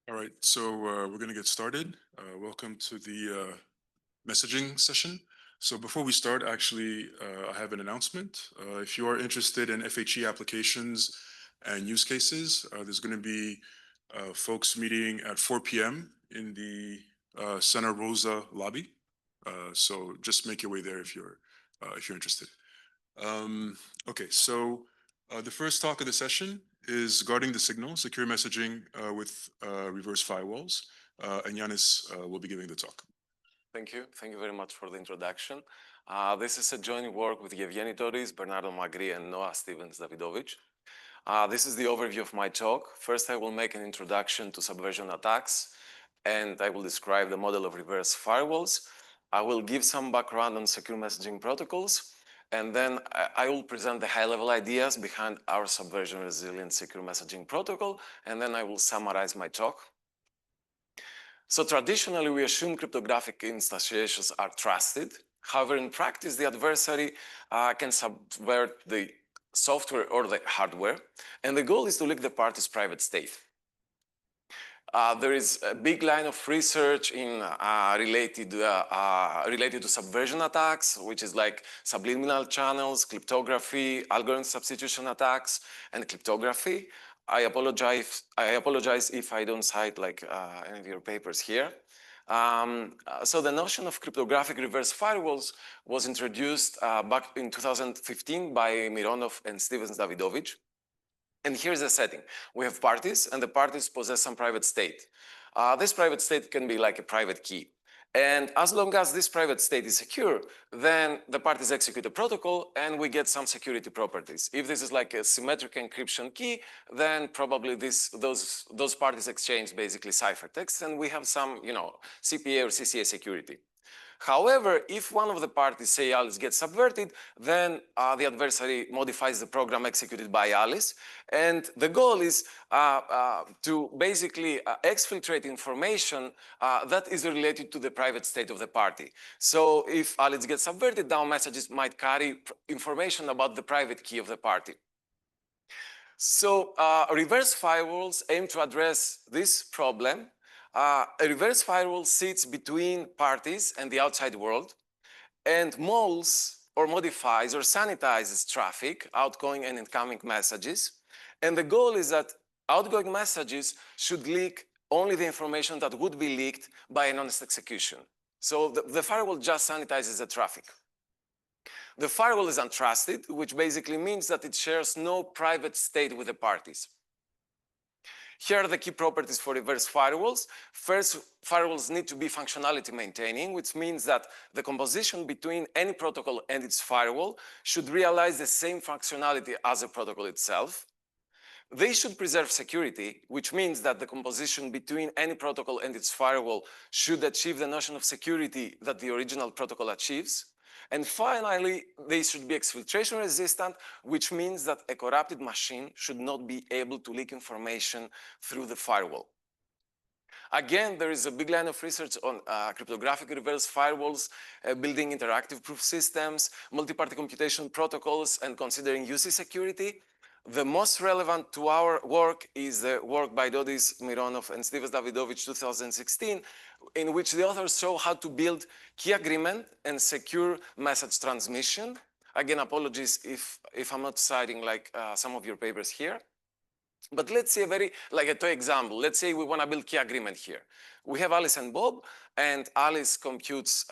All right, so we're going to get started. Welcome to the messaging session. So before we start, actually, I have an announcement. If you are interested in FHE applications and use cases, there's going to be folks meeting at 4 p.m. in the Santa Rosa lobby. So just make your way there if you're interested. Okay, so the first talk of the session is guarding the signal, secure messaging with reverse firewalls. And Yanis will be giving the talk. Thank you. Thank you very much for the introduction. This is a joint work with Yevgeny Toris, Bernardo Magri, and Noah Stevens-Davidovich. This is the overview of my talk. First, I will make an introduction to subversion attacks, and I will describe the model of reverse firewalls. I will give some background on secure messaging protocols, and then I will present the high-level ideas behind our subversion resilient secure messaging protocol, and then I will summarize my talk. So traditionally, we assume cryptographic instantiations are trusted. However, in practice, the adversary can subvert the software or the hardware, and the goal is to leak the party's private state. There is a big line of research in related to subversion attacks, which is like subliminal channels, cryptography, algorithm substitution attacks, and cryptography. I apologize if I don't cite like any of your papers here. So the notion of cryptographic reverse firewalls was introduced back in 2015 by Mironov and Stevens-Davidovich. And here's the setting. We have parties, and the parties possess some private state. This private state can be like a private key. And as long as this private state is secure, then the parties execute a protocol and we get some security properties. If this is like a symmetric encryption key, then probably those parties exchange basically ciphertext and we have some, CPA or CCA security. However, if one of the parties, say Alice, gets subverted, then the adversary modifies the program executed by Alice. And the goal is to basically exfiltrate information that is related to the private state of the party. So if Alice gets subverted, down messages might carry information about the private key of the party. So reverse firewalls aim to address this problem. A reverse firewall sits between parties and the outside world and moles or modifies or sanitizes traffic, outgoing and incoming messages. And the goal is that outgoing messages should leak only the information that would be leaked by an honest execution. So the firewall just sanitizes the traffic. The firewall is untrusted, which basically means that it shares no private state with the parties. Here are the key properties for reverse firewalls. First, firewalls need to be functionality maintaining, which means that the composition between any protocol and its firewall should realize the same functionality as the protocol itself. They should preserve security, which means that the composition between any protocol and its firewall should achieve the notion of security that the original protocol achieves. And finally, they should be exfiltration resistant, which means that a corrupted machine should not be able to leak information through the firewall. Again, there is a big line of research on cryptographic reverse firewalls, building interactive proof systems, multi-party computation protocols, and considering UC security. The most relevant to our work is the work by Dodis, Mironov, and Stevens-Davidovich 2016, in which the authors show how to build key agreement and secure message transmission. Again, apologies if I'm not citing like some of your papers here. But let's say a toy example. Let's say we want to build key agreement here. We have Alice and Bob, and Alice computes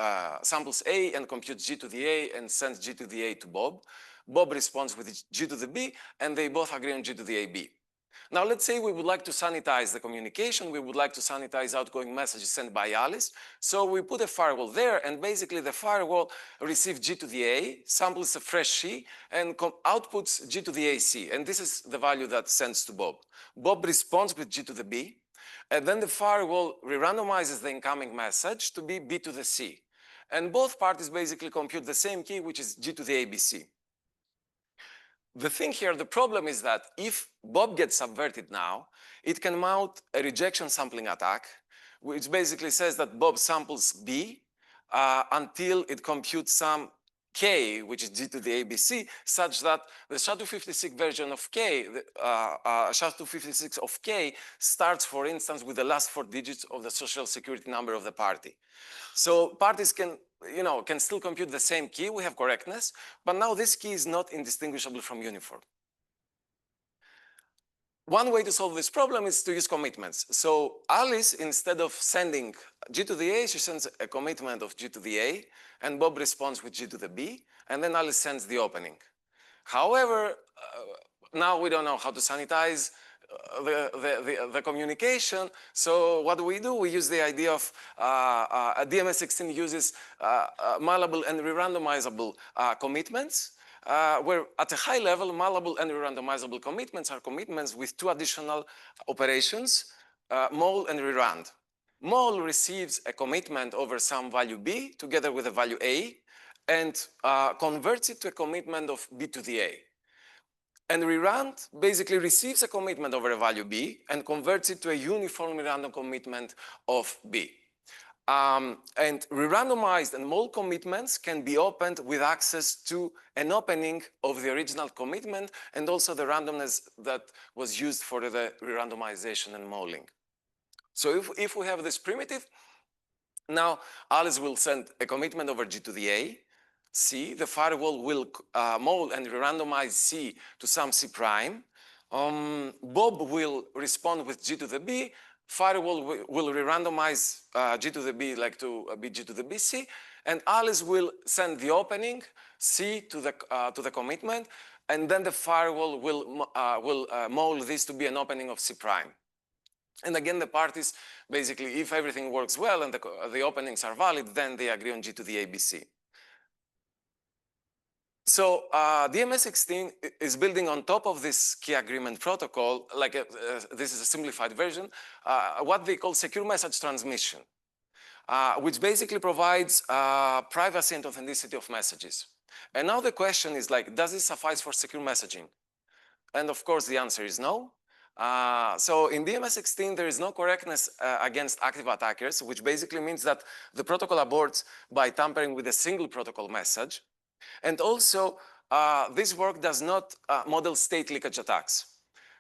samples A and computes G to the A and sends G to the A to Bob. Bob responds with G to the B, and they both agree on G to the AB. Now, let's say we would like to sanitize the communication. We would like to sanitize outgoing messages sent by Alice. So we put a firewall there, and basically the firewall receives G to the A, samples a fresh C, and outputs G to the AC. And this is the value that sends to Bob. Bob responds with G to the B, and then the firewall re-randomizes the incoming message to be B to the C. And both parties basically compute the same key, which is G to the ABC. The thing here, the problem is that if Bob gets subverted now, it can mount a rejection sampling attack, which basically says that Bob samples B until it computes some K, which is G to the ABC, such that the SHA-256 version of K, the SHA-256 of K starts, for instance, with the last 4 digits of the social security number of the party. So parties can, can still compute the same key. We have correctness, but now this key is not indistinguishable from uniform. One way to solve this problem is to use commitments. So Alice, instead of sending G to the A, she sends a commitment of G to the A, and Bob responds with G to the B, and then Alice sends the opening. However, now we don't know how to sanitize the communication. So what do? We use the idea of DMS16 uses malleable and re-randomizable commitments. Where at a high level, malleable and re-randomizable commitments are commitments with 2 additional operations, mole and rerand. Mole receives a commitment over some value B together with a value A and converts it to a commitment of B to the A. And rerand basically receives a commitment over a value B and converts it to a uniformly random commitment of B. And re-randomized and mole commitments can be opened with access to an opening of the original commitment and also the randomness that was used for the re-randomization and moling. So if we have this primitive, now Alice will send a commitment over G to the A, C, the firewall will mole and re-randomize C to some C prime. Bob will respond with G to the B, firewall will re-randomize G to the B like to be G to the BC, and Alice will send the opening C to the commitment, and then the firewall will mole this to be an opening of C prime. And again, the parties basically, if everything works well and the openings are valid, then they agree on G to the ABC. So DMS16 is building on top of this key agreement protocol, like this is a simplified version, what they call secure message transmission, which basically provides privacy and authenticity of messages. And now the question is like, does this suffice for secure messaging? And of course, the answer is no. So in DMS16, there is no correctness against active attackers, which basically means that the protocol aborts by tampering with a single protocol message. And also, this work does not model state leakage attacks,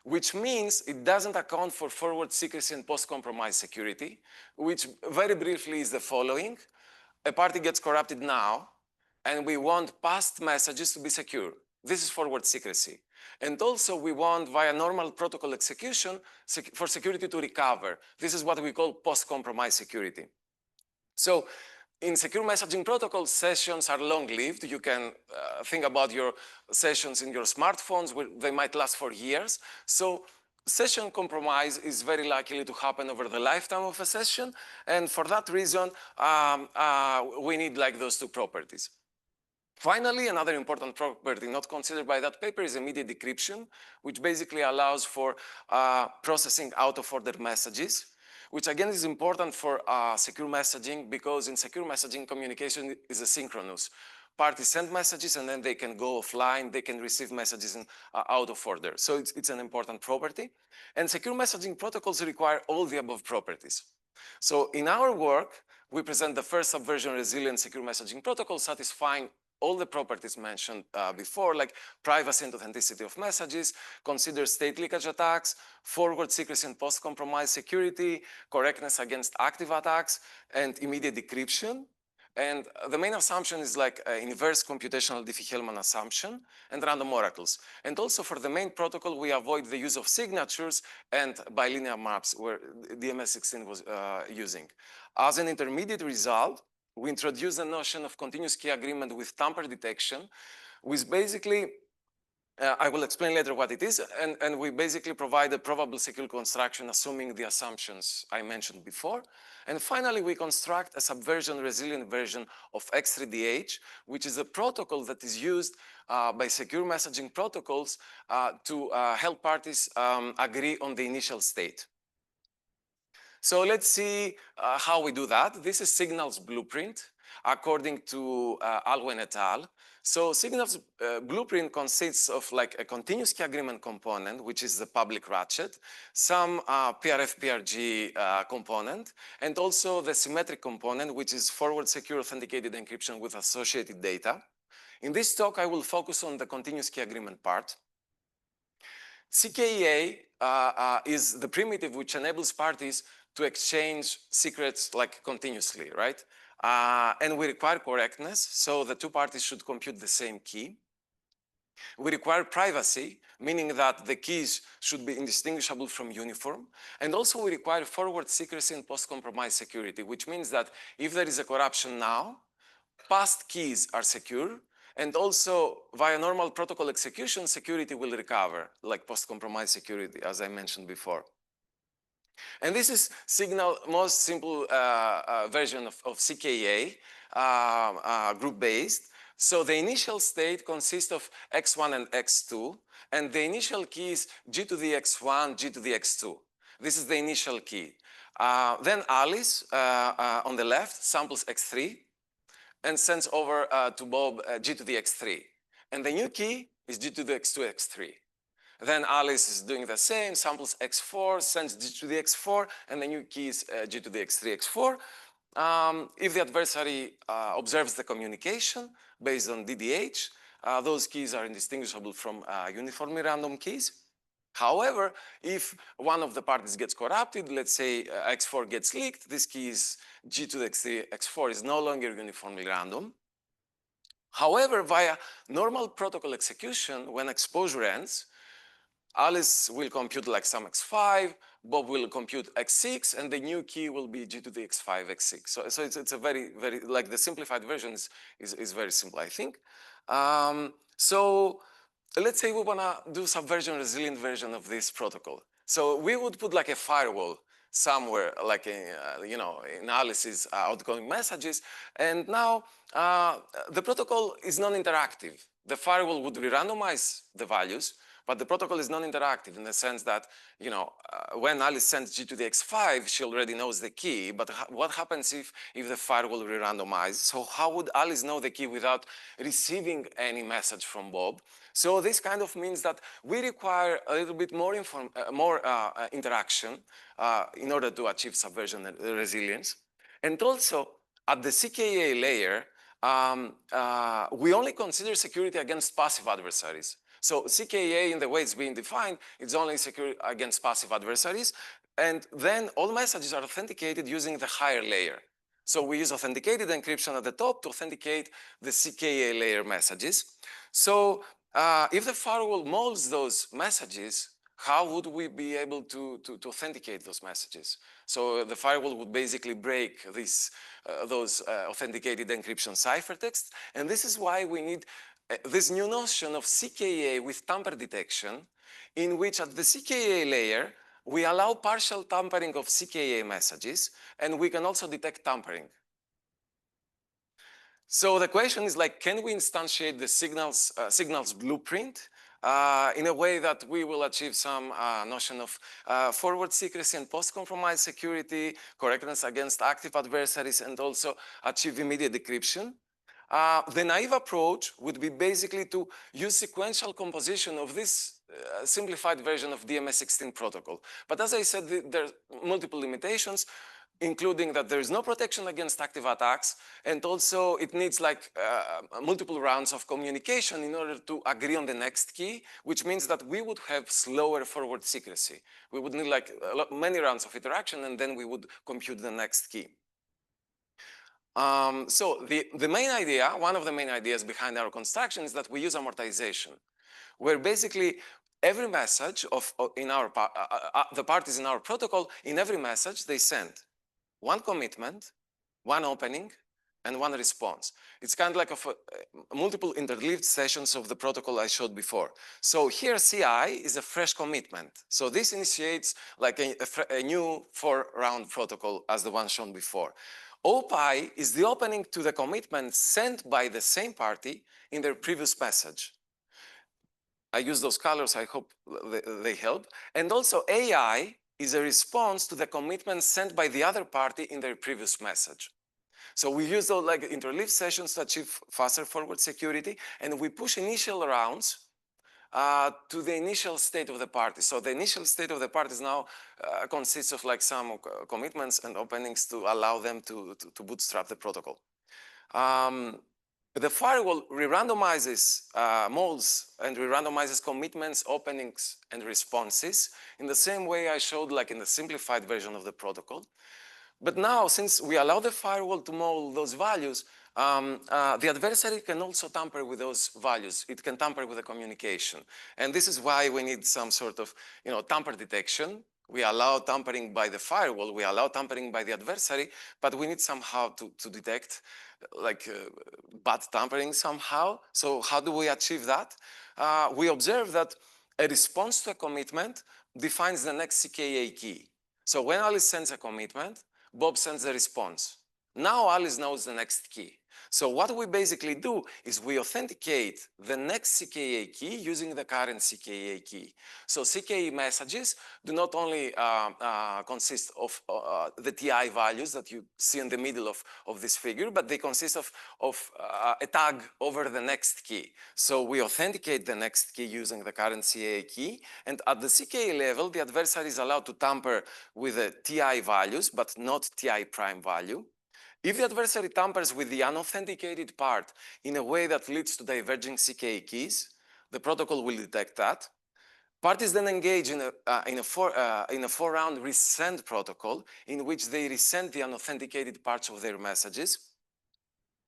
which means it doesn't account for forward secrecy and post-compromise security, which very briefly is the following. A party gets corrupted now, and we want past messages to be secure. This is forward secrecy. And also, we want, via normal protocol execution, for security to recover. This is what we call post-compromise security. So in secure messaging protocols, sessions are long-lived. You can think about your sessions in your smartphones, where they might last for years. So session compromise is very likely to happen over the lifetime of a session. And for that reason, we need like those 2 properties. Finally, another important property not considered by that paper is immediate decryption, which basically allows for processing out-of-order messages, which again is important for secure messaging, because in secure messaging, communication is asynchronous. Parties send messages and then they can go offline, they can receive messages out of order. So it's an important property. And secure messaging protocols require all the above properties. So in our work, we present the first subversion resilient secure messaging protocol satisfying all the properties mentioned before, like privacy and authenticity of messages, consider state leakage attacks, forward secrecy and post-compromise security, correctness against active attacks, and immediate decryption. And the main assumption is like inverse computational Diffie-Hellman assumption and random oracles. And also for the main protocol, we avoid the use of signatures and bilinear maps, where DMS16 was using. As an intermediate result, we introduce the notion of continuous key agreement with tamper detection, which basically, I will explain later what it is, and we basically provide a probable secure construction assuming the assumptions I mentioned before. And finally, we construct a subversion resilient version of X3DH, which is a protocol that is used by secure messaging protocols to help parties agree on the initial state. So let's see how we do that. This is Signal's blueprint, according to Alwen et al. So Signal's blueprint consists of like a continuous key agreement component, which is the public ratchet, some PRF-PRG component, and also the symmetric component, which is forward secure authenticated encryption with associated data. In this talk, I will focus on the continuous key agreement part. CKEA is the primitive which enables parties to exchange secrets like continuously, right? And we require correctness, so the two parties should compute the same key. We require privacy, meaning that the keys should be indistinguishable from uniform. And also we require forward secrecy and post-compromise security, which means that if there is a corruption now, past keys are secure, and also via normal protocol execution, security will recover, like post-compromise security, as I mentioned before. And this is Signal most simple version of CKA, group-based. So the initial state consists of x1 and x2, and the initial key is g to the x1, g to the x2. This is the initial key. Then Alice, on the left, samples x3 and sends over to Bob g to the x3. And the new key is g to the x2, x3. Then Alice is doing the same, samples x4, sends g to the x4, and the new key is g to the x3, x4. If the adversary observes the communication based on DDH, those keys are indistinguishable from uniformly random keys. However, if one of the parties gets corrupted, let's say x4 gets leaked, this key is g to the x3, x4 is no longer uniformly random. However, via normal protocol execution, when exposure ends, Alice will compute like some x5, Bob will compute x6, and the new key will be g to the x5, x6. So it's a very, like the simplified version is very simple, I think. So let's say we want to do subversion resilient version of this protocol. So we would put like a firewall somewhere, like you know, in Alice's outgoing messages. And now the protocol is non-interactive. The firewall would re-randomize the values, but the protocol is non-interactive in the sense that, you know, when Alice sends g to the x5, she already knows the key. But what happens if the firewall re-randomizes? So how would Alice know the key without receiving any message from Bob? So this kind of means that we require a little bit more interaction in order to achieve subversion and resilience. And also, at the CKA layer, we only consider security against passive adversaries. So CKA, in the way it's being defined, it's only secure against passive adversaries. And then all messages are authenticated using the higher layer. So we use authenticated encryption at the top to authenticate the CKA layer messages. So if the firewall molds those messages, how would we be able to authenticate those messages? So the firewall would basically break those authenticated encryption ciphertext. And this is why we need this new notion of CKA with tamper detection, in which at the CKA layer, we allow partial tampering of CKA messages, and we can also detect tampering. So the question is like, can we instantiate the signals blueprint in a way that we will achieve some notion of forward secrecy and post-compromise security, correctness against active adversaries, and also achieve immediate decryption? The naive approach would be basically to use sequential composition of this simplified version of DMS16 protocol. But as I said, there are multiple limitations, including that there is no protection against active attacks, and also it needs like multiple rounds of communication in order to agree on the next key, which means that we would have slower forward secrecy. We would need like many rounds of interaction, and then we would compute the next key. So the main idea, one of the main ideas behind our construction is that we use amortization, where basically every message in our the parties in our protocol, in every message they send one commitment, one opening, and one response. It's kind of like multiple interleaved sessions of the protocol I showed before. So here CI is a fresh commitment. So this initiates like a new 4-round protocol as the one shown before. OPI is the opening to the commitment sent by the same party in their previous message. I use those colors, I hope they help. And also AI is a response to the commitment sent by the other party in their previous message. So we use those like interleaved sessions to achieve faster forward security, and we push initial rounds to the initial state of the party. So the initial state of the parties now consists of like some commitments and openings to allow them to bootstrap the protocol. The firewall re-randomizes modes and re-randomizes commitments, openings, and responses in the same way I showed like in the simplified version of the protocol. But now, since we allow the firewall to mold those values, the adversary can also tamper with those values. It can tamper with the communication. And this is why we need some sort of tamper detection. We allow tampering by the firewall, we allow tampering by the adversary, but we need somehow to detect like bad tampering somehow. So how do we achieve that? We observe that a response to a commitment defines the next CKA key. So when Alice sends a commitment, Bob sends the response. Now Alice knows the next key. So what we basically do is we authenticate the next CKA key using the current CKA key. So CKA messages do not only consist of the TI values that you see in the middle of this figure, but they consist of a tag over the next key. So we authenticate the next key using the current CKA key, and at the CKA level, the adversary is allowed to tamper with the TI values, but not TI prime value. If the adversary tampers with the unauthenticated part in a way that leads to diverging CKA keys, the protocol will detect that. Parties then engage in a four-round resend protocol in which they resend the unauthenticated parts of their messages.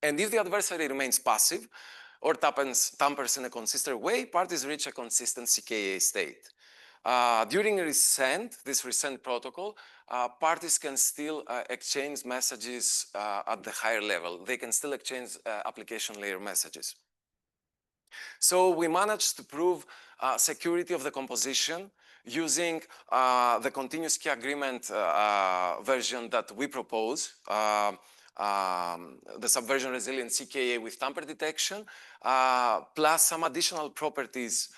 And if the adversary remains passive or tampers in a consistent way, parties reach a consistent CKA state. During this resend protocol, parties can still exchange messages at the higher level. They can still exchange application layer messages. So we managed to prove security of the composition using the continuous key agreement version that we propose, the subversion resilient CKA with tamper detection, plus some additional properties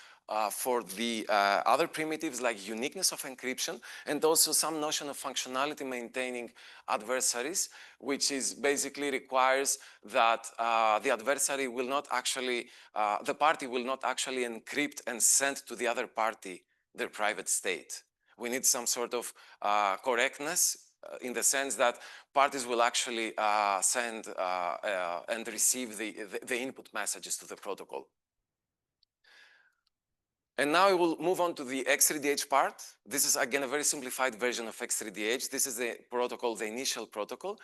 for the other primitives like uniqueness of encryption, and also some notion of functionality maintaining adversaries, which is basically requires that the adversary will not actually, the party will not actually encrypt and send to the other party their private state. We need some sort of correctness in the sense that parties will actually send and receive the input messages to the protocol. And now I will move on to the X3DH part. This is again a very simplified version of X3DH. This is the protocol, the initial protocol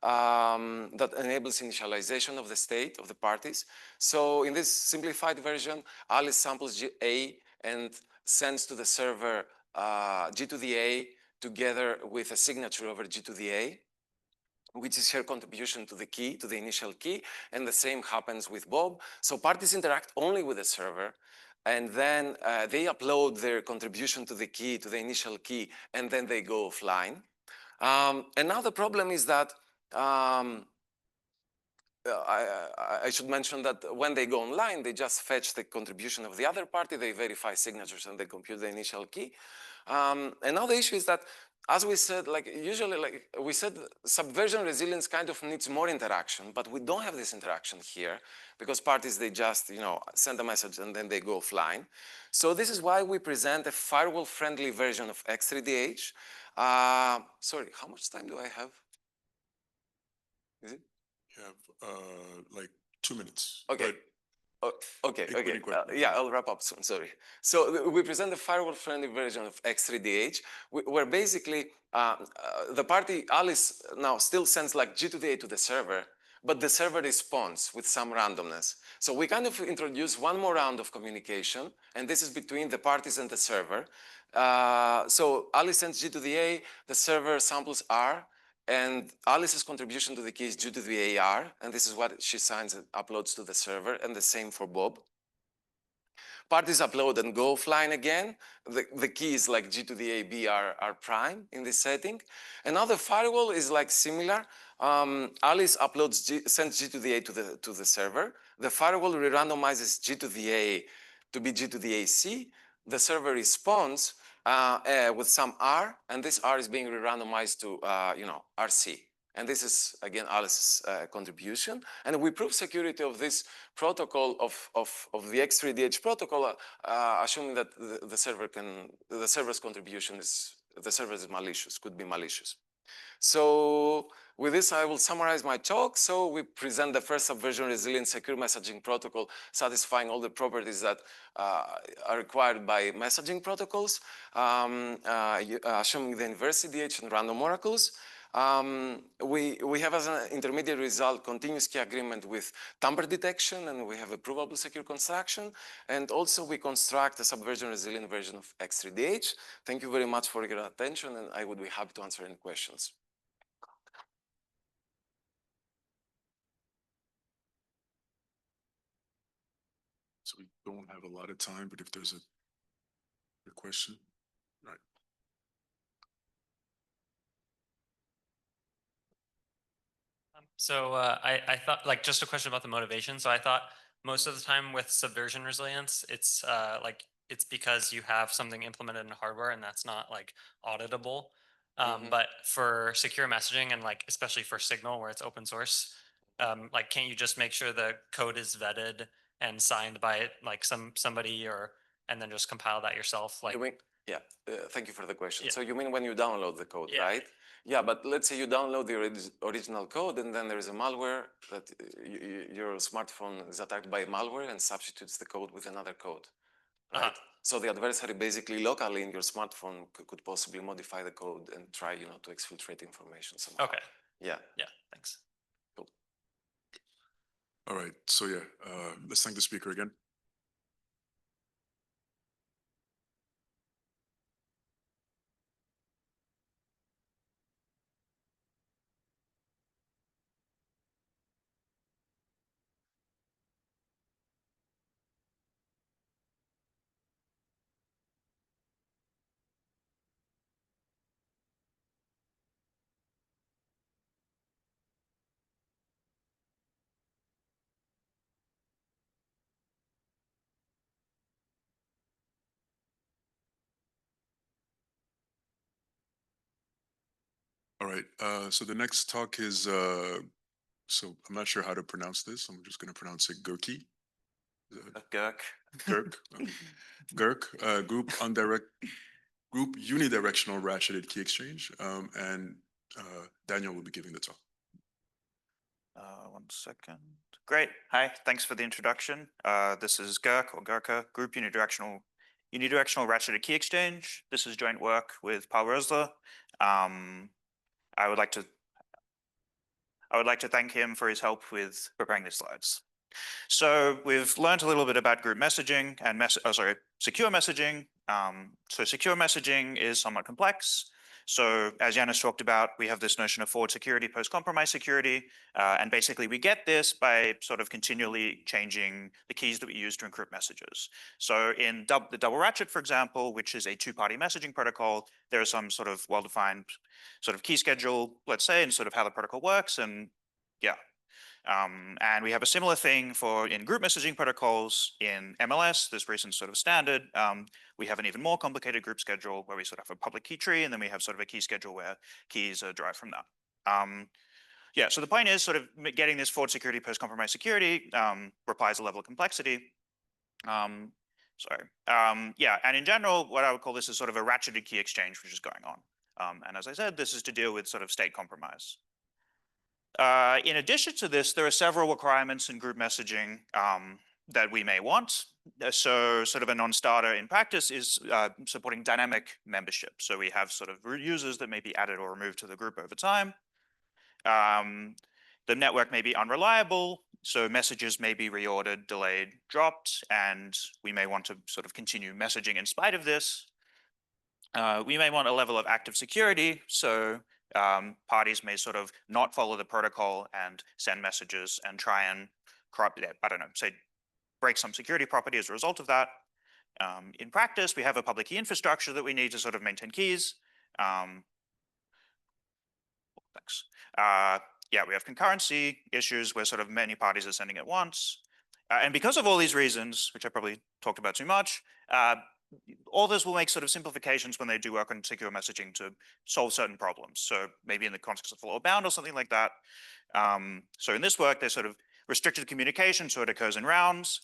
that enables initialization of the state of the parties. So in this simplified version, Alice samples A and sends to the server G to the A together with a signature over G to the A, which is her contribution to the key, to the initial key, and the same happens with Bob. So parties interact only with the server, and then they upload their contribution to the key, to the initial key, and then they go offline. And now the problem is that I should mention that when they go online, they just fetch the contribution of the other party, they verify signatures, and they compute the initial key. And now the issue is that, as we said, like usually, like we said, subversion resilience kind of needs more interaction, but we don't have this interaction here because parties, they just send a message and then they go offline. So this is why we present a firewall-friendly version of X3DH. Sorry, how much time do I have? Is it? You have like 2 minutes. Okay. Okay. Yeah, I'll wrap up soon, sorry. So we present the firewall-friendly version of X3DH, where basically the party, Alice, now still sends like G to the A to the server, but the server responds with some randomness. So we kind of introduce one more round of communication, and this is between the parties and the server. So Alice sends G to the A, the server samples R, and Alice's contribution to the key is due to the AR, and this is what she signs and uploads to the server, and the same for Bob. Parties upload and go offline again. The key is like G to the AB are prime in this setting. And now the firewall is like similar. Alice sends G to the A to the server. The firewall re-randomizes G to the A to be G to the AC. The server responds with some R, and this R is being re-randomized to RC. And this is, again, Alice's contribution. And we prove security of this protocol, of the X3DH protocol, assuming that the server's contribution is, the server is malicious, could be malicious. So with this, I will summarize my talk. So we present the first subversion resilient secure messaging protocol, satisfying all the properties that are required by messaging protocols, assuming the inverse CDH and random oracles. We have as an intermediate result continuous key agreement with tamper detection, and we have a provable secure construction. And also we construct a subversion resilient version of X3DH. Thank you very much for your attention, and I would be happy to answer any questions. So we don't have a lot of time, but if there's a question, right. So I thought, like, just a question about the motivation. So I thought most of the time with subversion resilience, it's it's because you have something implemented in hardware and that's not like auditable. But for secure messaging and like especially for Signal where it's open source, like can't you just make sure the code is vetted and signed by like somebody or and then just compile that yourself? Like, yeah, thank you for the question. Yeah. So you mean when you download the code, Yeah. right? Yeah, but let's say you download the original code and then there is a malware that your smartphone is attacked by malware and substitutes the code with another code, right? So the adversary basically locally in your smartphone could possibly modify the code and try, to exfiltrate information somehow. Okay. Yeah. Yeah. Thanks. Cool. All right. So yeah, let's thank the speaker again. All right. So the next talk is, so I'm not sure how to pronounce this. I'm just going to pronounce it Gurki. Gurk. Gurk. Gurk. Group unidirectional ratcheted key exchange. And Daniel will be giving the talk. 1 second. Great. Hi. Thanks for the introduction. This is Gurk or Gurka, Group Unidirectional Ratcheted Key Exchange. This is joint work with Paul Rosler. I would like to thank him for his help with preparing these slides. So we've learned a little bit about group messaging and secure messaging. So secure messaging is somewhat complex. So as Yanis talked about, we have this notion of forward security, post-compromise security. And basically we get this by sort of continually changing the keys that we use to encrypt messages. So in the double ratchet, for example, which is a two-party messaging protocol, there is some sort of well-defined sort of key schedule, let's say, and sort of how the protocol works. And yeah. And we have a similar thing in group messaging protocols in MLS, this recent sort of standard. We have an even more complicated group schedule where we sort of have a public key tree, and then we have sort of a key schedule where keys are derived from that. Yeah, so the point is sort of getting this forward security, post-compromise security requires a level of complexity. Yeah, and in general, what I would call this is sort of a ratcheted key exchange, which is going on. And as I said, this is to deal with sort of state compromise. In addition to this, there are several requirements in group messaging that we may want. So sort of a non-starter in practice is supporting dynamic membership. So we have sort of users that may be added or removed to the group over time. The network may be unreliable, so messages may be reordered, delayed, dropped, and we may want to sort of continue messaging in spite of this. We may want a level of active security, so parties may sort of not follow the protocol and send messages and try and corrupt it, I don't know, say break some security property as a result of that. In practice, we have a public key infrastructure that we need to sort of maintain keys. Thanks. Yeah, we have concurrency issues where sort of many parties are sending at once. And because of all these reasons, which I probably talked about too much, authors will make sort of simplifications when they do work on secure messaging to solve certain problems. So maybe in the context of flow bound or something like that. So in this work, there's sort of restricted communication, so it occurs in rounds.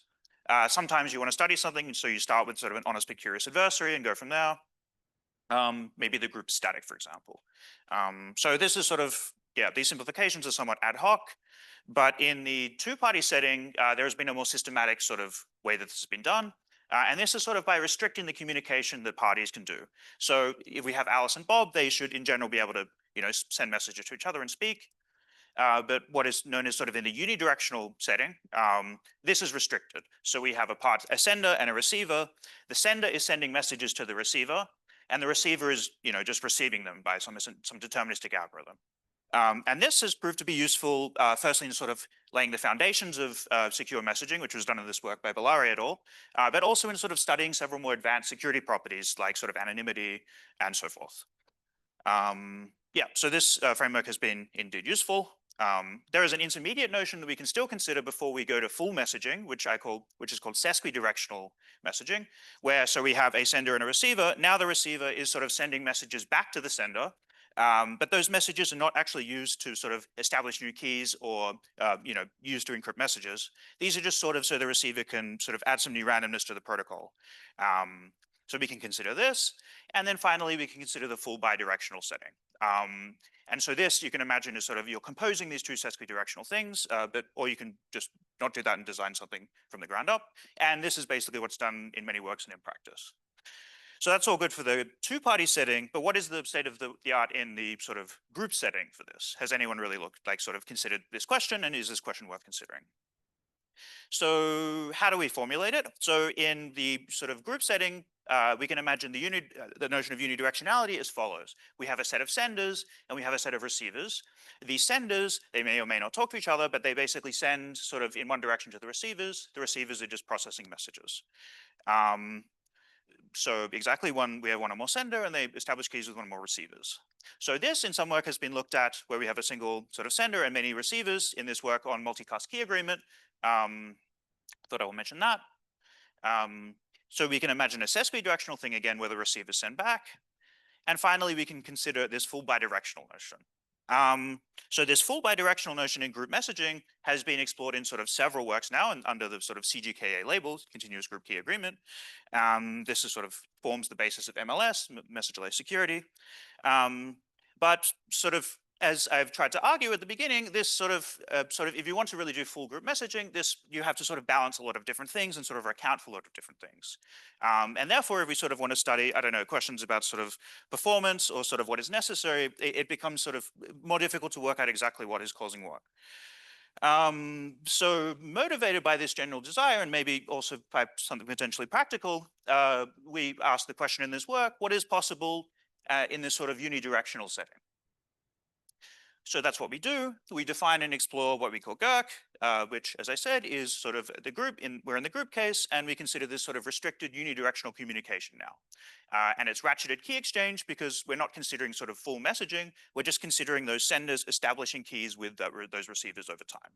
Sometimes you want to study something, so you start with sort of an honest but curious adversary and go from there. maybe the group static, for example. So this is sort of, yeah, these simplifications are somewhat ad hoc, but in the two-party setting, there has been a more systematic sort of way that this has been done. And this is sort of by restricting the communication that parties can do. So if we have Alice and Bob, they should in general be able to, send messages to each other and speak. But what is known as sort of in the unidirectional setting, this is restricted. So we have a sender and a receiver. The sender is sending messages to the receiver, and the receiver is, just receiving them by some deterministic algorithm. And this has proved to be useful, firstly, in sort of laying the foundations of secure messaging, which was done in this work by Bellari et al., but also in sort of studying several more advanced security properties like sort of anonymity and so forth. Yeah, so this framework has been indeed useful. There is an intermediate notion that we can still consider before we go to full messaging, which is called sesquidirectional messaging, where so we have a sender and a receiver. Now the receiver is sort of sending messages back to the sender, but those messages are not actually used to sort of establish new keys or used to encrypt messages. These are just sort of so the receiver can sort of add some new randomness to the protocol. So we can consider this, and then finally we can consider the full bidirectional setting. And so this, you can imagine, is sort of you're composing these two sesquidirectional things, or you can just not do that and design something from the ground up. And this is basically what's done in many works and in practice. So that's all good for the two-party setting, but what is the state of the art in the sort of group setting for this? Has anyone really sort of considered this question, and is this question worth considering? So how do we formulate it? So in the sort of group setting, we can imagine the notion of unidirectionality as follows. We have a set of senders and we have a set of receivers. The senders, they may or may not talk to each other, but they basically send sort of in one direction to the receivers. The receivers are just processing messages. So exactly we have one or more sender and they establish keys with one or more receivers. So this in some work has been looked at where we have a single sort of sender and many receivers in this work on multicast key agreement. Thought I will mention that. So we can imagine a sesquidirectional thing again where the receivers send back. And finally, we can consider this full bidirectional notion. So this full bidirectional notion in group messaging has been explored in sort of several works now and under the sort of CGKA label, continuous group key agreement. This is sort of forms the basis of MLS, message layer security. But sort of as I've tried to argue at the beginning, this sort of if you want to really do full group messaging, you have to sort of balance a lot of different things and sort of account for a lot of different things. And therefore, if we sort of want to study, I don't know, questions about sort of performance or sort of what is necessary, it becomes sort of more difficult to work out exactly what is causing what. So motivated by this general desire and maybe also by something potentially practical, we asked the question in this work, what is possible in this sort of unidirectional setting? So that's what we do. We define and explore what we call GERC, which, as I said, is sort of the group. We're in the group case, and we consider this sort of restricted unidirectional communication now. And it's ratcheted key exchange because we're not considering sort of full messaging. We're just considering those senders establishing keys with those receivers over time.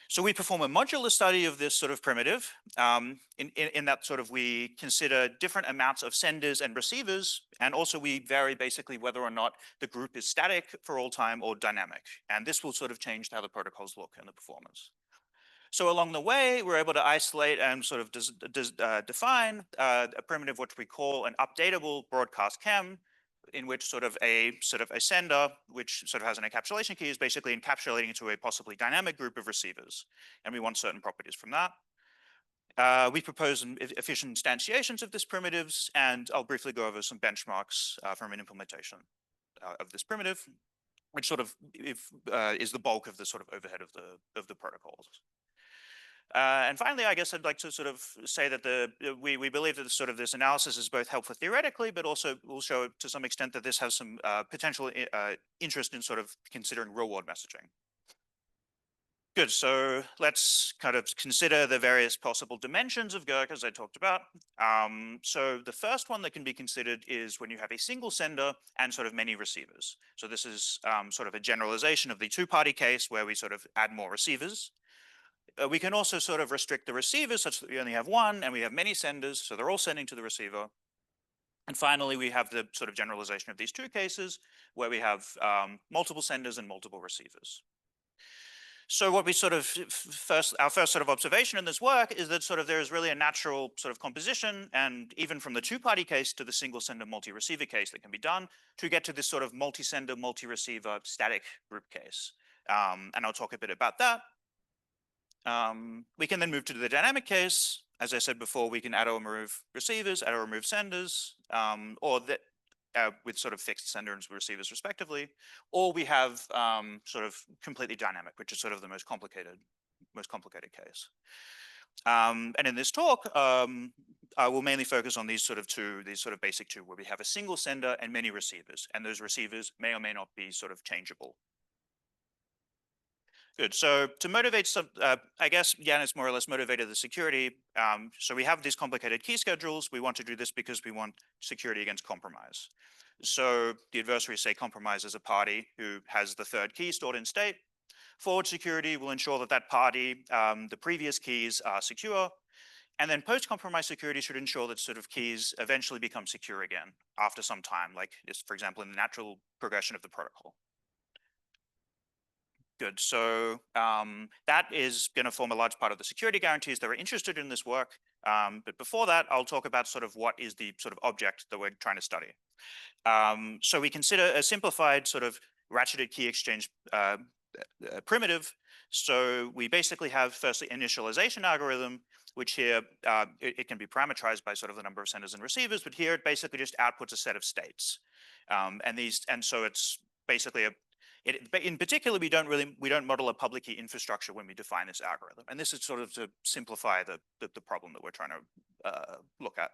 So we perform a modular study of this sort of primitive in that sort of we consider different amounts of senders and receivers, and also we vary basically whether or not the group is static for all time or dynamic. And this will sort of change how the protocols look and the performance. So along the way, we're able to isolate and sort of define a primitive which we call an updatable broadcast chem, in which sort of a sender, which sort of has an encapsulation key, is basically encapsulating into a possibly dynamic group of receivers. And we want certain properties from that. We propose efficient instantiations of this primitives, and I'll briefly go over some benchmarks from an implementation of this primitive, which sort of is the bulk of the sort of overhead of the protocols. And finally, I guess I'd like to sort of say that we believe that sort of this analysis is both helpful theoretically, but also will show to some extent that this has some potential interest in sort of considering real-world messaging. Good, so let's kind of consider the various possible dimensions of GERC as I talked about. So the first one that can be considered is when you have a single sender and sort of many receivers. So this is sort of a generalization of the two-party case where we sort of add more receivers. We can also sort of restrict the receivers such that we only have one and we have many senders, so they're all sending to the receiver. And finally, we have the sort of generalization of these two cases where we have multiple senders and multiple receivers. So what we sort of our first sort of observation in this work is that sort of there is really a natural sort of composition, and even from the two-party case to the single sender multi-receiver case that can be done to get to this sort of multi-sender multi-receiver static group case. And I'll talk a bit about that. We can then move to the dynamic case. As I said before, we can add or remove receivers, add or remove senders, or that with sort of fixed sender and receivers respectively, or we have sort of completely dynamic, which is sort of the most complicated case. And in this talk, I will mainly focus on these sort of basic two, where we have a single sender and many receivers, and those receivers may or may not be sort of changeable. Good. So to motivate some, I guess Yanis more or less motivated the security. So we have these complicated key schedules. We want to do this because we want security against compromise. So the adversary, say, compromise is a party who has the third key stored in state. Forward security will ensure that that party, the previous keys are secure. And then post-compromise security should ensure that sort of keys eventually become secure again after some time, like for example, in the natural progression of the protocol. Good. So that is going to form a large part of the security guarantees that we're interested in this work. But before that, I'll talk about sort of what is the sort of object that we're trying to study. So we consider a simplified sort of ratcheted key exchange primitive. So we basically have firstly initialization algorithm, which here it can be parameterized by sort of the number of senders and receivers, but here it basically just outputs a set of states. And so it's basically in particular, we don't model a public key infrastructure when we define this algorithm. And this is sort of to simplify the problem that we're trying to look at.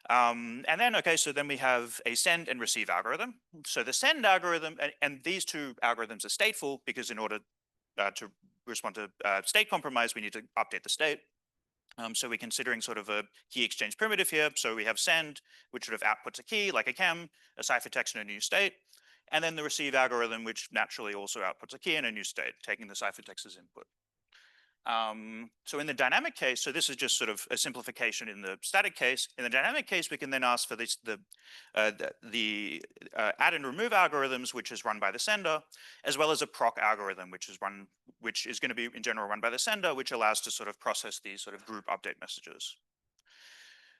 And then, okay, so then we have a send and receive algorithm. So the send algorithm, and these two algorithms are stateful because in order to respond to state compromise, we need to update the state. So we're considering sort of a key exchange primitive here. So we have send, which sort of outputs a key like a chem, a ciphertext, and a new state. And then the receive algorithm, which naturally also outputs a key and a new state, taking the ciphertext as input. So in the dynamic case, so this is just sort of a simplification in the static case. In the dynamic case, we can then ask for the add and remove algorithms, which is run by the sender, as well as a proc algorithm, which is going to be in general run by the sender, which allows to sort of process these sort of group update messages.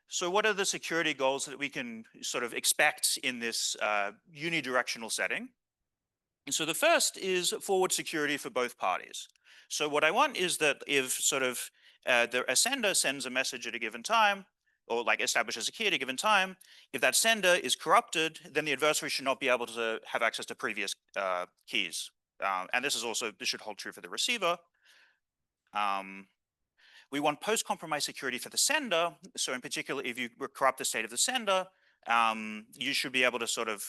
So what are the security goals that we can sort of expect in this unidirectional setting? And so the first is forward security for both parties. So what I want is that if sort of a sender sends a message at a given time, or like establishes a key at a given time, if that sender is corrupted, then the adversary should not be able to have access to previous keys. And this should hold true for the receiver. We want post-compromise security for the sender. So in particular, if you corrupt the state of the sender, you should be able to sort of,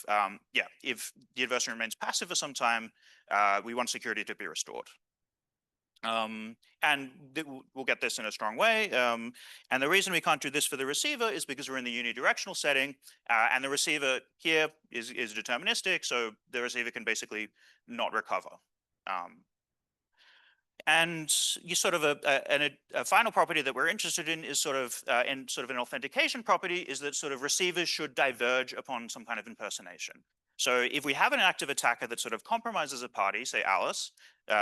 if the adversary remains passive for some time, we want security to be restored. And we'll get this in a strong way. And the reason we can't do this for the receiver is because we're in the unidirectional setting, and the receiver here is deterministic, so the receiver can basically not recover. And you sort of a final property that we're interested in is sort of an authentication property is that sort of receivers should diverge upon some kind of impersonation. So if we have an active attacker that sort of compromises a party, say Alice,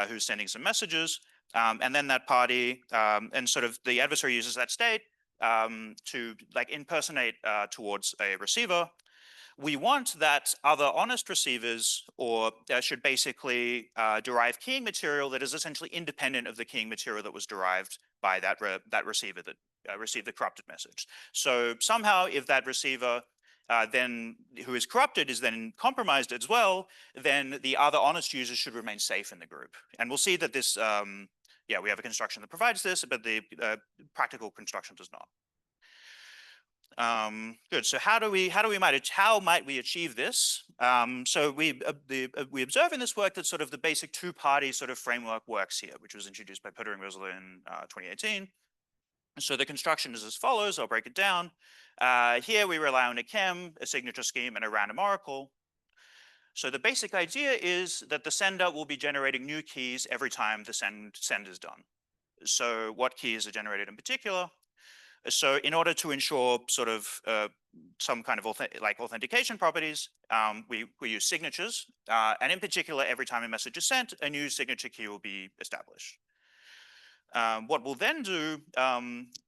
who's sending some messages, and then that party and sort of the adversary uses that state to like impersonate towards a receiver, we want that other honest receivers should basically derive keying material that is essentially independent of the keying material that was derived by that receiver that received the corrupted message. So somehow if that receiver then who is corrupted is then compromised as well, then the other honest users should remain safe in the group. And we'll see that this, we have a construction that provides this, but the practical construction does not. Good. So how might we achieve this? So we observe in this work that sort of the basic two-party sort of framework works here, which was introduced by Putter and Rosler in 2018. So the construction is as follows. I'll break it down. Here we rely on a chem, a signature scheme, and a random oracle. So the basic idea is that the sender will be generating new keys every time the send is done. So what keys are generated in particular? So in order to ensure sort of some kind of authentication properties, we use signatures. And in particular, every time a message is sent, a new signature key will be established. What we'll then do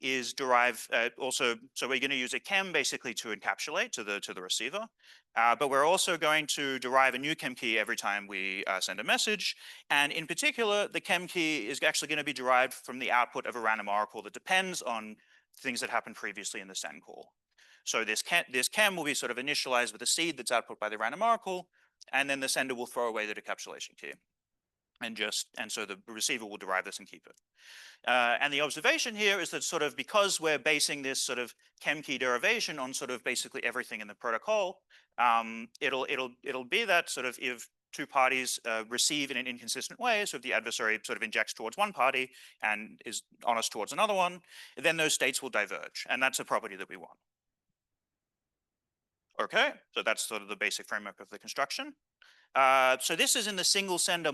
is derive also, so we're going to use a KEM basically to encapsulate to the receiver, but we're also going to derive a new KEM key every time we send a message. And in particular, the KEM key is actually going to be derived from the output of a random oracle that depends on things that happened previously in the send call. So this KEM will be sort of initialized with a seed that's output by the random oracle, and then the sender will throw away the decapsulation key. And so the receiver will derive this and keep it. And the observation here is that sort of because we're basing this sort of KEM key derivation on sort of basically everything in the protocol, it'll be that sort of if two parties receive in an inconsistent way, so if the adversary sort of injects towards one party and is honest towards another one, then those states will diverge, and that's a property that we want. Okay, so that's sort of the basic framework of the construction. So this is in the single sender,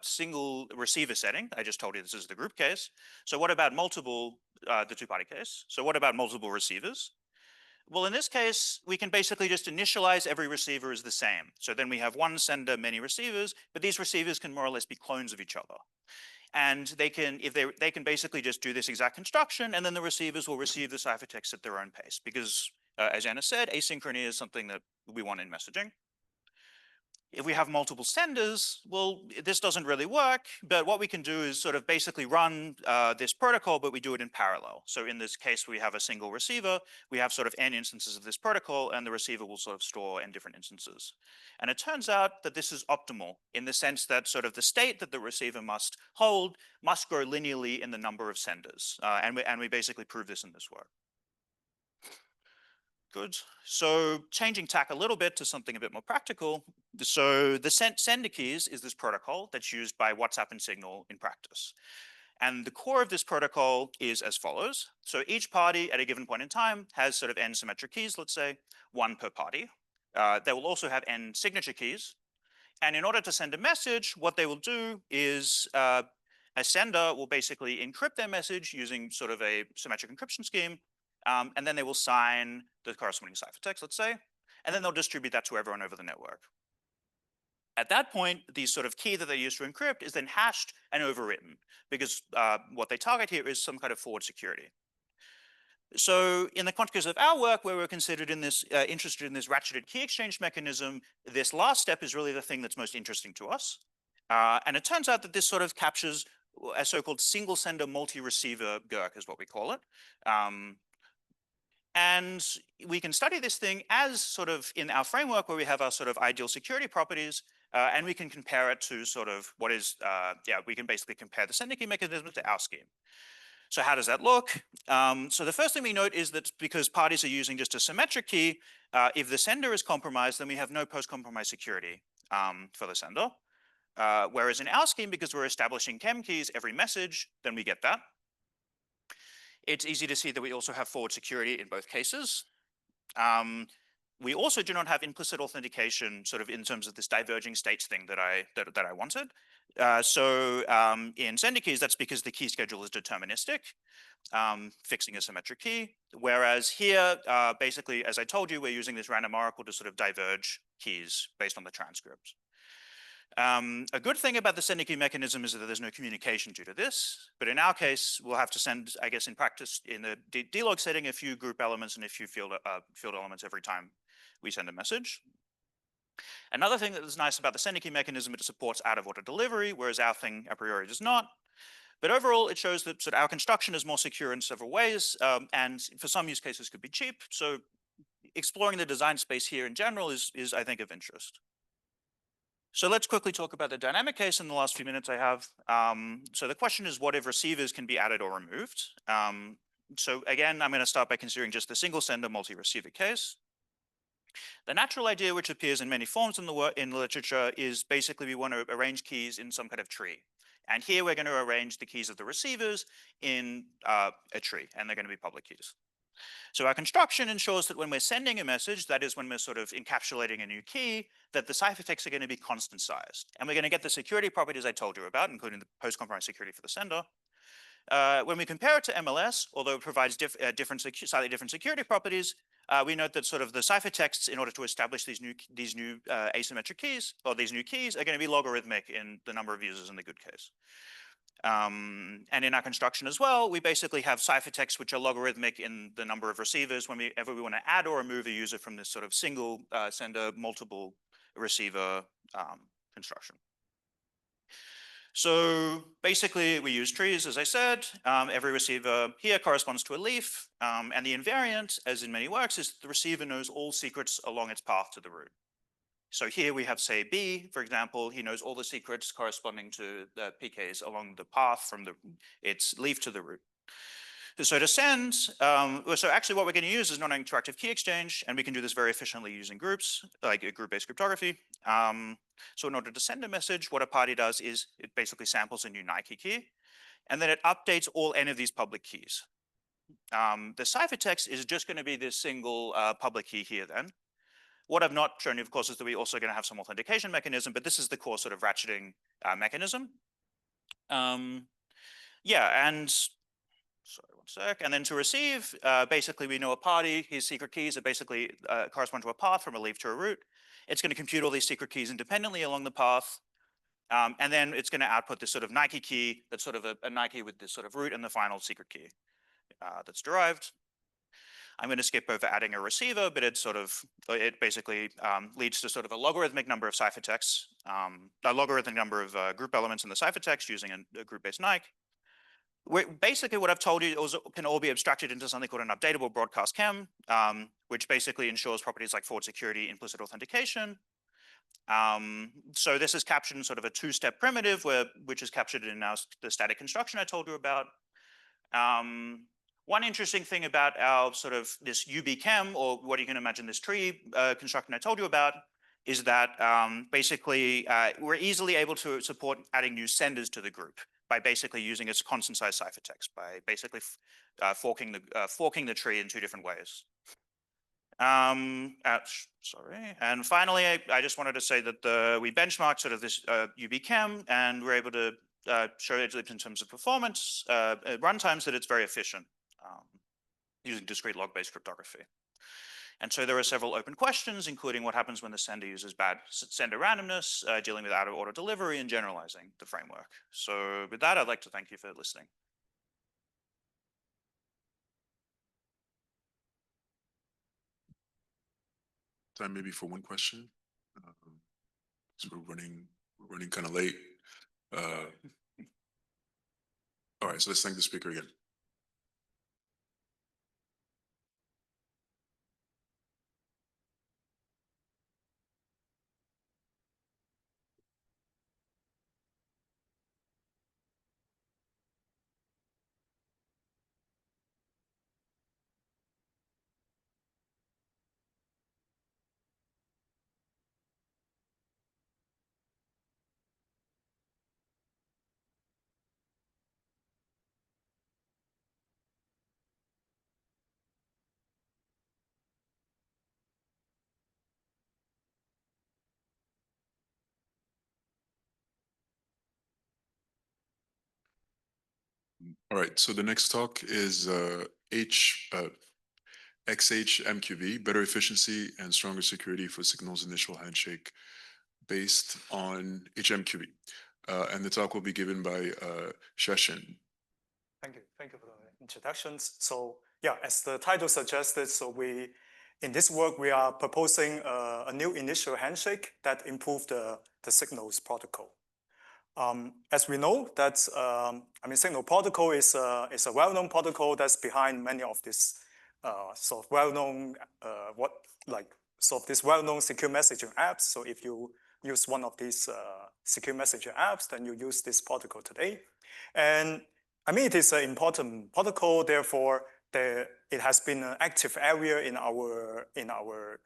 single receiver setting. I just told you this is the group case. So what about multiple, the two-party case? So what about multiple receivers? Well, in this case, we can basically just initialize every receiver as the same. So then we have one sender, many receivers, but these receivers can more or less be clones of each other. And they can, they can basically just do this exact construction, and then the receivers will receive the ciphertext at their own pace. Because, as Anna said, asynchrony is something that we want in messaging. If we have multiple senders, well, this doesn't really work, but what we can do is sort of basically run this protocol, but we do it in parallel. So in this case, we have a single receiver, we have sort of n instances of this protocol, and the receiver will sort of store n different instances. And it turns out that this is optimal in the sense that sort of the state that the receiver must hold must grow linearly in the number of senders. And we basically prove this in this work. Good. So changing tack a little bit to something a bit more practical. So the sender keys is this protocol that's used by WhatsApp and Signal in practice. And the core of this protocol is as follows. So each party at a given point in time has sort of n symmetric keys, let's say, one per party. They will also have n signature keys. And in order to send a message, what they will do is a sender will basically encrypt their message using sort of a symmetric encryption scheme. And then they will sign the corresponding ciphertext, let's say, and then they'll distribute that to everyone over the network. At that point, the sort of key that they use to encrypt is then hashed and overwritten, because what they target here is some kind of forward security. So in the context of our work, where we're considered in this, interested in this ratcheted key exchange mechanism, this last step is really the thing that's most interesting to us. And it turns out that this sort of captures a so-called single sender multi-receiver GURC is what we call it. And we can study this thing as sort of in our framework where we have our sort of ideal security properties, and we can compare it to sort of what is, we can basically compare the sender key mechanism to our scheme. So how does that look? So the first thing we note is that because parties are using just a symmetric key, if the sender is compromised, then we have no post-compromise security for the sender. Whereas in our scheme, because we're establishing KEM keys every message, then we get that. It's easy to see that we also have forward security in both cases. We also do not have implicit authentication sort of in terms of this diverging states thing that I wanted. In sender keys, that's because the key schedule is deterministic, fixing a symmetric key. Whereas here, basically, as I told you, we're using this random oracle to sort of diverge keys based on the transcript. A good thing about the sender key mechanism is that there's no communication due to this, but in our case, we'll have to send, I guess in practice, in the D-log setting, a few group elements and a few field elements every time we send a message. Another thing that is nice about the sender key mechanism, it supports out-of-order delivery, whereas our thing a priori does not. But overall, it shows that sort of our construction is more secure in several ways, and for some use cases could be cheap. So exploring the design space here in general is I think, of interest. So let's quickly talk about the dynamic case in the last few minutes I have. So the question is, what if receivers can be added or removed? So again, I'm going to start by considering just the single sender multi-receiver case. The natural idea, which appears in many forms in the literature, is basically we want to arrange keys in some kind of tree. And here we're going to arrange the keys of the receivers in a tree, and they're going to be public keys. So our construction ensures that when we're sending a message, that is when we're sort of encapsulating a new key, that the ciphertexts are going to be constant sized. And we're going to get the security properties I told you about, including the post-compromise security for the sender. When we compare it to MLS, although it provides slightly different security properties, we note that sort of the ciphertexts, in order to establish these new asymmetric keys, or these new keys, are going to be logarithmic in the number of users in the good case. And in our construction as well, we basically have ciphertexts which are logarithmic in the number of receivers whenever we want to add or remove a user from this sort of single sender, multiple receiver construction. So basically, we use trees, as I said. Every receiver here corresponds to a leaf. And the invariant, as in many works, is the receiver knows all secrets along its path to the root. So here we have, say, B, for example. He knows all the secrets corresponding to the PKs along the path from its leaf to the root. So to send, so actually what we're going to use is non-interactive key exchange, and we can do this very efficiently using groups, like a group-based cryptography. So in order to send a message, what a party does is it basically samples a new Nike key, and then it updates all n of these public keys. The ciphertext is just going to be this single public key here then. What I've not shown you, of course, is that we're also going to have some authentication mechanism, but this is the core sort of ratcheting mechanism. Yeah, and sorry, one sec. And then to receive, basically we know a party, his secret keys are basically correspond to a path from a leaf to a root. It's going to compute all these secret keys independently along the path. And then it's going to output this sort of Nike key that's sort of a Nike with this sort of root and the final secret key that's derived. I'm going to skip over adding a receiver, but it basically leads to sort of a logarithmic number of ciphertexts, a logarithmic number of group elements in the ciphertext using a group-based Nike. Basically, what I've told you can all be abstracted into something called an updatable broadcast chem, which basically ensures properties like forward security, implicit authentication. So this is captured in sort of a two-step primitive, which is captured in the static construction I told you about. One interesting thing about our sort of this UB chem, or what you can imagine this tree construction I told you about, is that basically we're easily able to support adding new senders to the group by basically using its constant size ciphertext, by basically forking the tree in two different ways. Sorry. And finally, I just wanted to say that we benchmarked sort of this UB chem, and we're able to show it in terms of performance, at runtimes, that it's very efficient using discrete log-based cryptography. And so there are several open questions, including what happens when the sender uses bad sender randomness, dealing with out-of-order delivery, and generalizing the framework. So with that, I'd like to thank you for listening. Time maybe for one question. So we're running kind of late. All right, so let's thank the speaker again. All right, so the next talk is XHMQB, better efficiency and stronger security for Signal's initial handshake based on HMQB. And the talk will be given by Shashin. Thank you. Thank you for the introductions. So yeah, as the title suggested, so in this work, we are proposing a new initial handshake that improves the Signals protocol. As we know, that Signal protocol is a well-known protocol that's behind many of these sort of well-known this well-known secure messaging apps. So if you use one of these secure messaging apps, then you use this protocol today. And it is an important protocol. Therefore, it has been an active area in our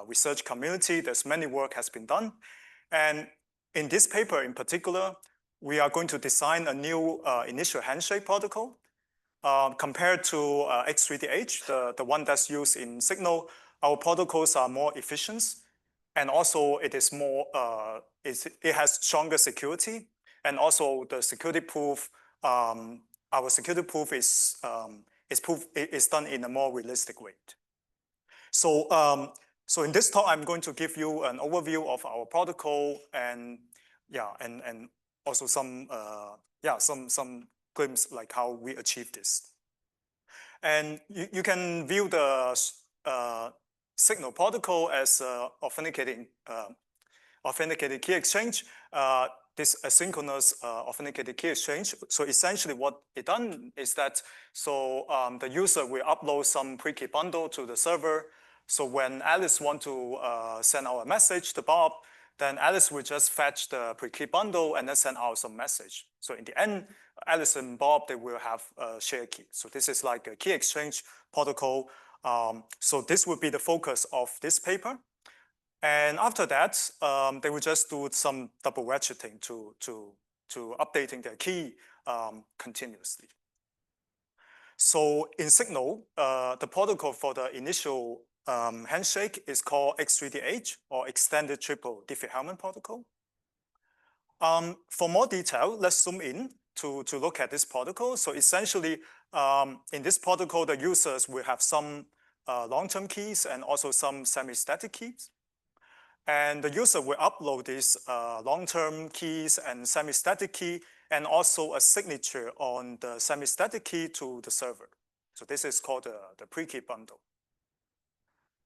research community. There's many work has been done, and in this paper in particular, we are going to design a new initial handshake protocol compared to X3DH, the one that's used in Signal. Our protocols are more efficient, and also it is more it has stronger security, and also the security proof. Our security proof is done in a more realistic way. So in this talk, I'm going to give you an overview of our protocol and also some glimpse like how we achieve this. And you can view the signal protocol as authenticated key exchange. This asynchronous authenticated key exchange. So essentially what it done is that, the user will upload some pre-key bundle to the server. So when Alice want to send out a message to Bob, then Alice will just fetch the pre-key bundle and then send out some message. So in the end, Alice and Bob, they will have a shared key. So this is like a key exchange protocol. So this would be the focus of this paper. And after that, they will just do some double ratcheting to updating their key continuously. So in Signal, the protocol for the initial handshake is called X3DH, or Extended Triple Diffie-Hellman Protocol. For more detail, let's zoom in to look at this protocol. So essentially, in this protocol, the users will have some long-term keys and also some semi-static keys. And the user will upload these long-term keys and semi-static key, and also a signature on the semi-static key to the server. So this is called the pre-key bundle.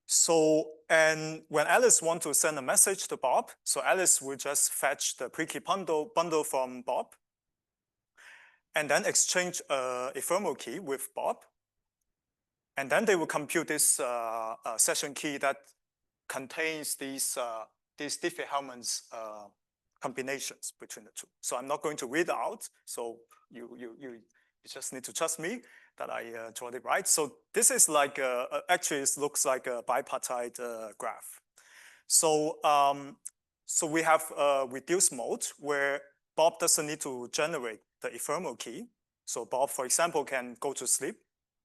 So, and when Alice wants to send a message to Bob, so Alice will just fetch the pre-key bundle from Bob, and then exchange a ephemeral key with Bob. And then they will compute this session key that contains these Diffie-Hellman's combinations between the two. So I'm not going to read out. So you just need to trust me that I draw it right. So this is like actually it looks like a bipartite graph. So so we have a reduced mode where Bob doesn't need to generate the ephemeral key. So Bob, for example, can go to sleep,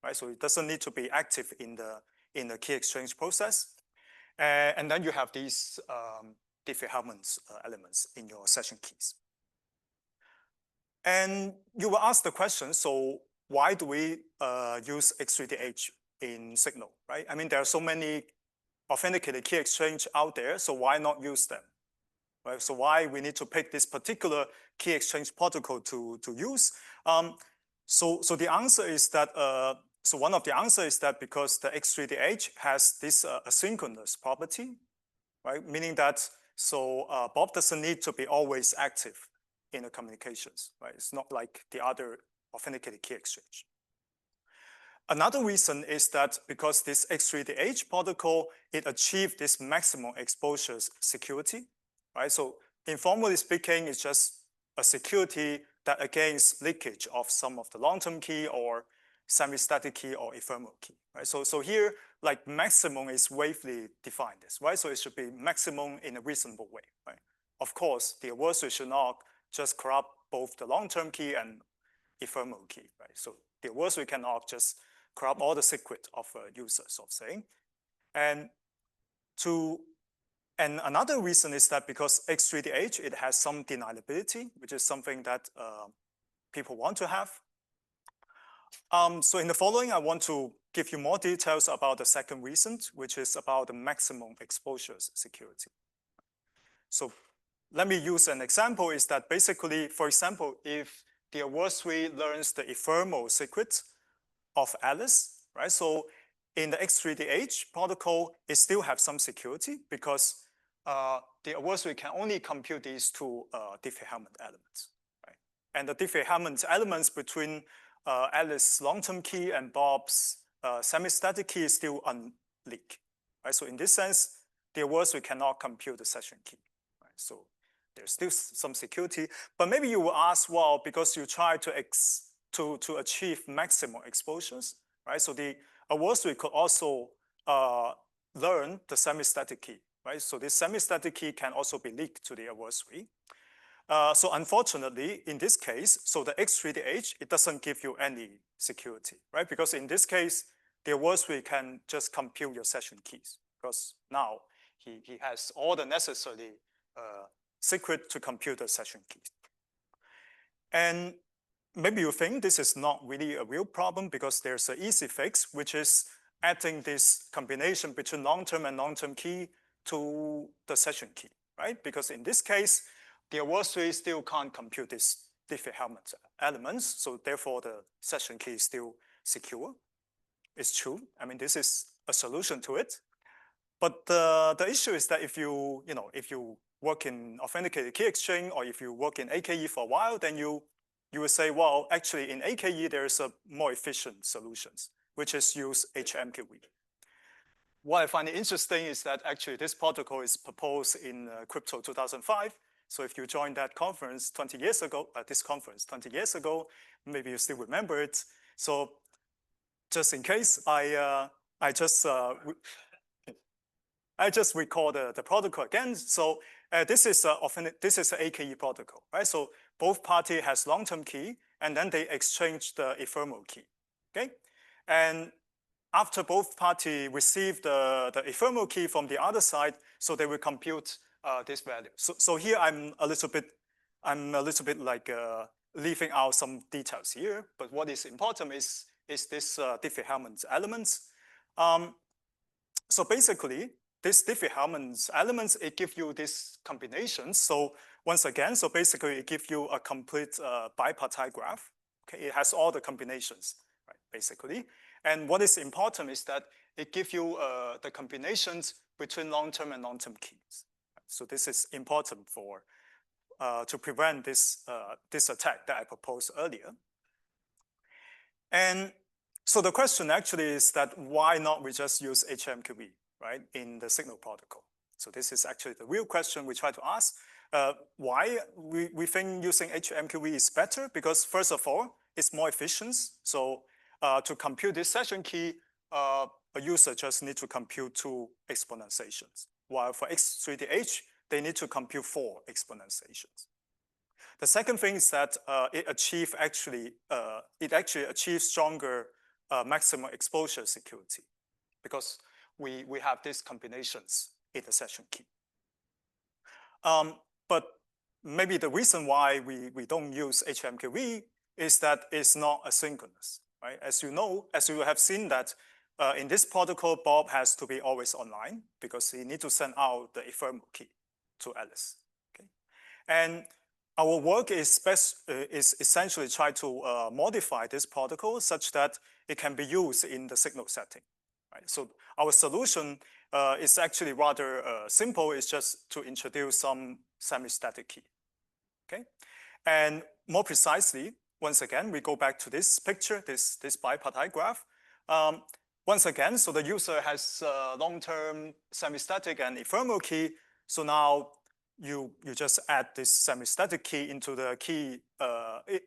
right? So it doesn't need to be active in the key exchange process. And then you have these Diffie-Hellman's elements in your session keys. And you will ask the question, so why do we use X3DH in Signal, right? I mean, there are so many authenticated key exchange out there, so why not use them, right? So why we need to pick this particular key exchange protocol to use? So the answer is that, so one of the answers is that because the X3DH has this asynchronous property, right? Meaning that, Bob doesn't need to be always active in the communications, right? It's not like the other authenticated key exchange. Another reason is that because this X3DH protocol, it achieved this maximum exposure security, right? So informally speaking, it's just a security that against leakage of some of the long-term key or semi-static key or ephemeral key, right? So here, like maximum is wavely defined, right? So it should be maximum in a reasonable way, right? Of course, the adversary should not just corrupt both the long-term key and ephemeral key, right? So the adversary cannot just corrupt all the secret of a user, sort of saying. And another reason is that because X3DH, it has some deniability, which is something that people want to have. So in the following, I want to give you more details about the second reason, which is about the maximum exposure security. So let me use an example is that basically, for example, if the adversary learns the ephemeral secret of Alice, right? So in the X3DH protocol, it still has some security because the adversary can only compute these two Diffie-Hellman elements, right? And the Diffie-Hellman elements between Alice's long-term key and Bob's semi-static key is still unleaked, right? So in this sense, the adversary cannot compute the session key, right? So there's still some security, but maybe you will ask, well, because you try to achieve maximum exposures, right? So the adversary could also learn the semi-static key, right? So this semi-static key can also be leaked to the adversary. So unfortunately, in this case, so the X3DH, it doesn't give you any security, right? Because in this case, the adversary can just compute your session keys because now he has all the necessary secret to compute the session keys. And maybe you think this is not really a real problem because there's an easy fix, which is adding this combination between long-term and long-term key to the session key, right? Because in this case, the adversary still can't compute this Diffie-Hellman elements, so therefore the session key is still secure. It's true. I mean, this is a solution to it. But the issue is that if you work in authenticated key exchange, or if you work in AKE for a while, then you will say, well, actually in AKE, there's a more efficient solutions, which is use HMQB. What I find interesting is that actually this protocol is proposed in Crypto 2005. So if you joined that conference 20 years ago, this conference 20 years ago, maybe you still remember it. So just in case, I just recall the protocol again. So this is an AKE protocol, right? So both party has long-term key, and then they exchange the ephemeral key, okay? And after both party receive the ephemeral key from the other side, so they will compute this value. So here I'm a little bit like leaving out some details here, but what is important is this Diffie-Hellman elements. So basically, this Diffie-Hellman elements, it gives you this combination. So once again, so basically it gives you a complete bipartite graph. Okay, it has all the combinations, right, basically. And what is important is that it gives you the combinations between long-term and long-term keys. So this is important for to prevent this this attack that I proposed earlier. And so the question actually is that why not we just use HMQB, right, in the signal protocol? So this is actually the real question we try to ask. Why we think using HMQB is better? Because first of all, it's more efficient. So to compute this session key, a user just need to compute 2 exponentiations, while for X3DH, they need to compute 4 exponentiations. The second thing is that it actually achieves stronger maximum exposure security, because we have these combinations in the session key. But maybe the reason why we don't use HMQB is that it's not asynchronous, right? As you know, as you have seen that in this protocol, Bob has to be always online because he needs to send out the ephemeral key to Alice, okay? And our work is essentially try to modify this protocol such that it can be used in the signal setting, right? So our solution is actually rather simple. It's just to introduce some semi-static key, okay? And more precisely, once again, we go back to this picture, this bipartite graph. Once again, so the user has long-term semi-static and ephemeral key. So now you just add this semi-static key into the key.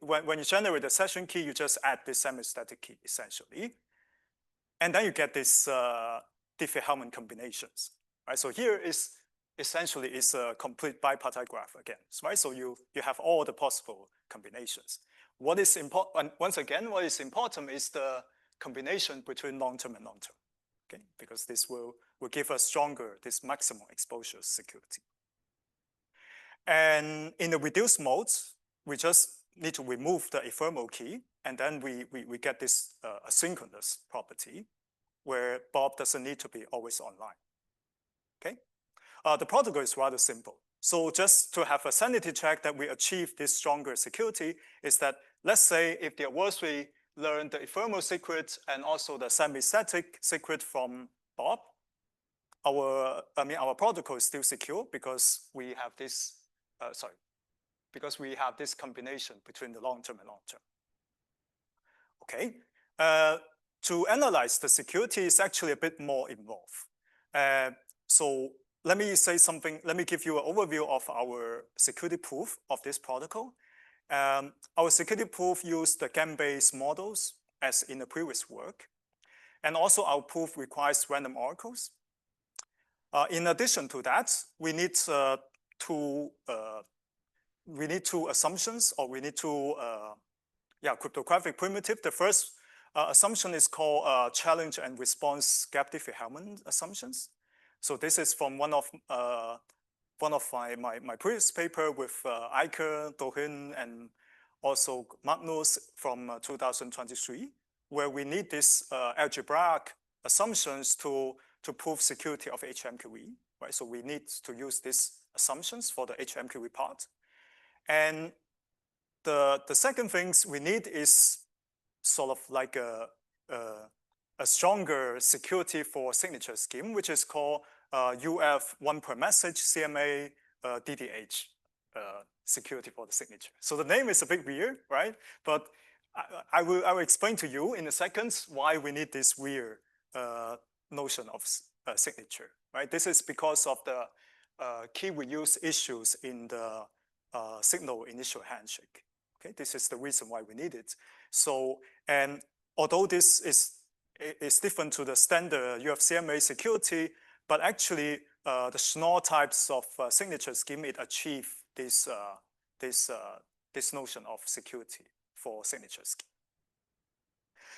When you generate the session key, you just add this semi-static key essentially. And then you get this Diffie-Hellman combinations, right? So here is essentially is a complete bipartite graph again, right? So you have all the possible combinations. What is important, once again, what is important is the combination between long-term and long-term, okay? Because this will give us stronger, this maximum exposure security. And in the reduced modes, we just need to remove the ephemeral key, and then we get this asynchronous property where Bob doesn't need to be always online, okay? The protocol is rather simple. So just to have a sanity check that we achieve this stronger security is that, let's say if the adversary learned the ephemeral secret and also the semi-static secret from Bob, our protocol is still secure because we have this, because we have this combination between the long-term and long-term. Okay, to analyze the security is actually a bit more involved. So let me say something, let me give you an overview of our security proof of this protocol. Our security proof used the GAN-based models as in the previous work. And also our proof requires random oracles. In addition to that, we need two assumptions, or we need two cryptographic primitive. The first assumption is called challenge and response gap Diffie-Hellman assumptions. So this is from one of my previous paper with Eike, Dohin, and also Magnus from 2023, where we need this algebraic assumptions to prove security of HMQE, right? So we need to use these assumptions for the HMQE part. And the second things we need is sort of like a stronger security for signature scheme, which is called UF one per message CMA DDH security for the signature. So the name is a bit weird, right? But I will explain to you in a second why we need this weird notion of signature, right? This is because of the key reuse issues in the signal initial handshake. Okay, this is the reason why we need it. So, and although this is different to the standard UFCMA security, but actually the Schnorr types of signature scheme, it achieve this notion of security for signature scheme.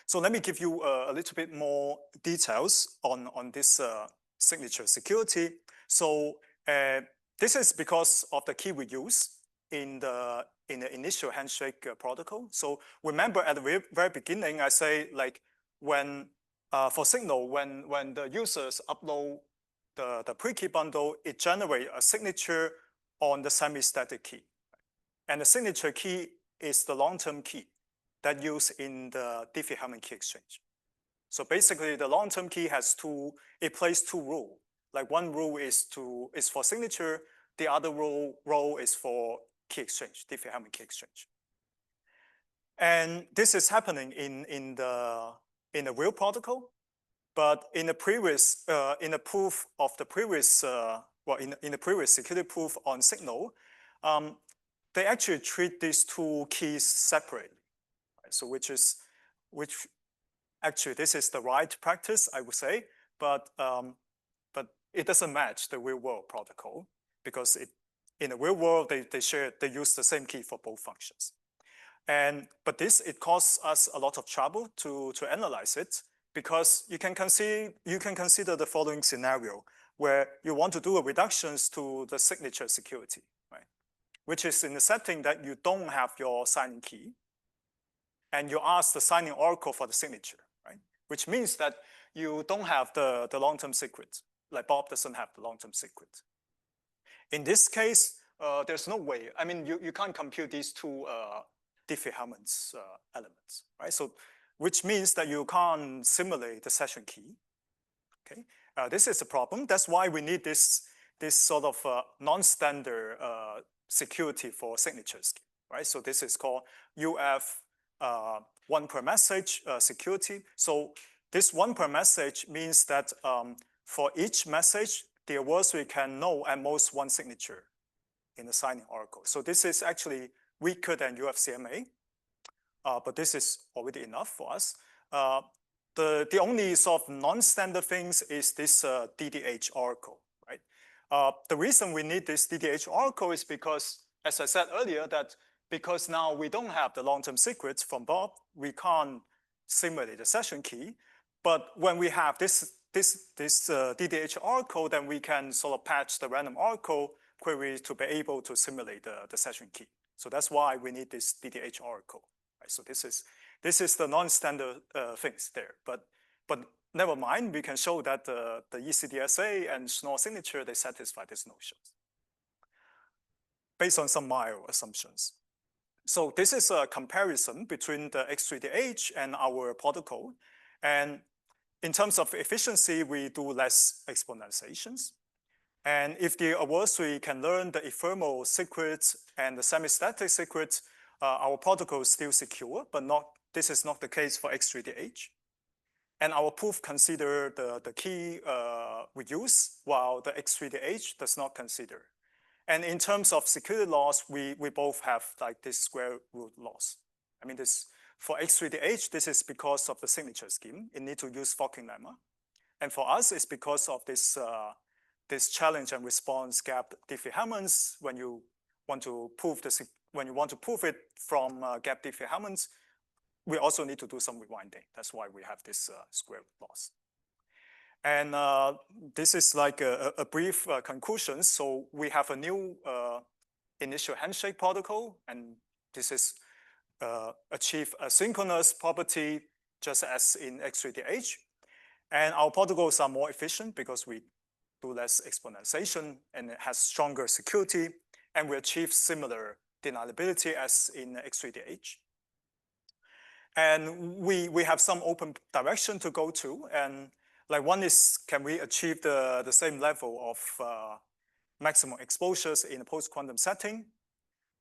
So let me give you a little bit more details on this signature security. So this is because of the key reuse in the initial handshake protocol. So remember at the very beginning, I say like when for Signal, when the users upload the pre-key bundle, it generates a signature on the semi-static key. And the signature key is the long-term key that used in the Diffie-Hellman key exchange. So basically the long-term key has it plays two roles. Like one rule is for signature, the other role is for key exchange, Diffie-Hellman key exchange. And this is happening in the real protocol, but in the previous in the proof of the previous in the previous security proof on Signal, they actually treat these two keys separately. Right? So which actually this is the right practice, I would say, but it doesn't match the real world protocol because in the real world they use the same key for both functions. But it causes us a lot of trouble to analyze it because you can consider the following scenario where you want to do a reductions to the signature security, right? Which is in the setting that you don't have your signing key and you ask the signing oracle for the signature, right? Which means that you don't have the long-term secret, like Bob doesn't have the long-term secret. In this case, there's no way. I mean, you can't compute these two Diffie-Hellman's elements, right? So, which means that you can't simulate the session key. Okay, this is a problem. That's why we need this sort of non-standard security for signatures, right? So this is called UF one per message security. So this one per message means that for each message, the adversary can know at most one signature in the signing oracle. So this is actually weaker than UFCMA, but this is already enough for us. The only sort of non-standard things is this DDH oracle, right? The reason we need this DDH oracle is because, as I said earlier, that because now we don't have the long-term secrets from Bob, we can't simulate the session key. But when we have this DDH oracle, then we can sort of patch the random oracle query to be able to simulate the session key. So that's why we need this DDH oracle. Right? So this is the non-standard things there. But never mind, we can show that the ECDSA and Schnorr signature, they satisfy these notions based on some mild assumptions. So this is a comparison between the X3DH and our protocol. And in terms of efficiency, we do less exponentiations. And if the adversary can learn the ephemeral secrets and the semi-static secrets, our protocol is still secure, but this is not the case for X3DH. And our proof consider the key reuse, while the X3DH does not consider. And in terms of security loss, we both have like this square root loss. I mean, for X3DH, this is because of the signature scheme. It needs to use forking lemma. And for us, it's because of this challenge and response gap Diffie-Hellman's. When you want to prove it from gap Diffie-Hellman's, we also need to do some rewinding. That's why we have this square root loss. And this is like a brief conclusion. So we have a new initial handshake protocol, and this is achieve a synchronous property just as in X3DH. And our protocols are more efficient because we do less exponentiation and it has stronger security, and we achieve similar deniability as in X3DH. And we have some open direction to go to. And like one is, can we achieve the same level of maximum exposures in a post-quantum setting?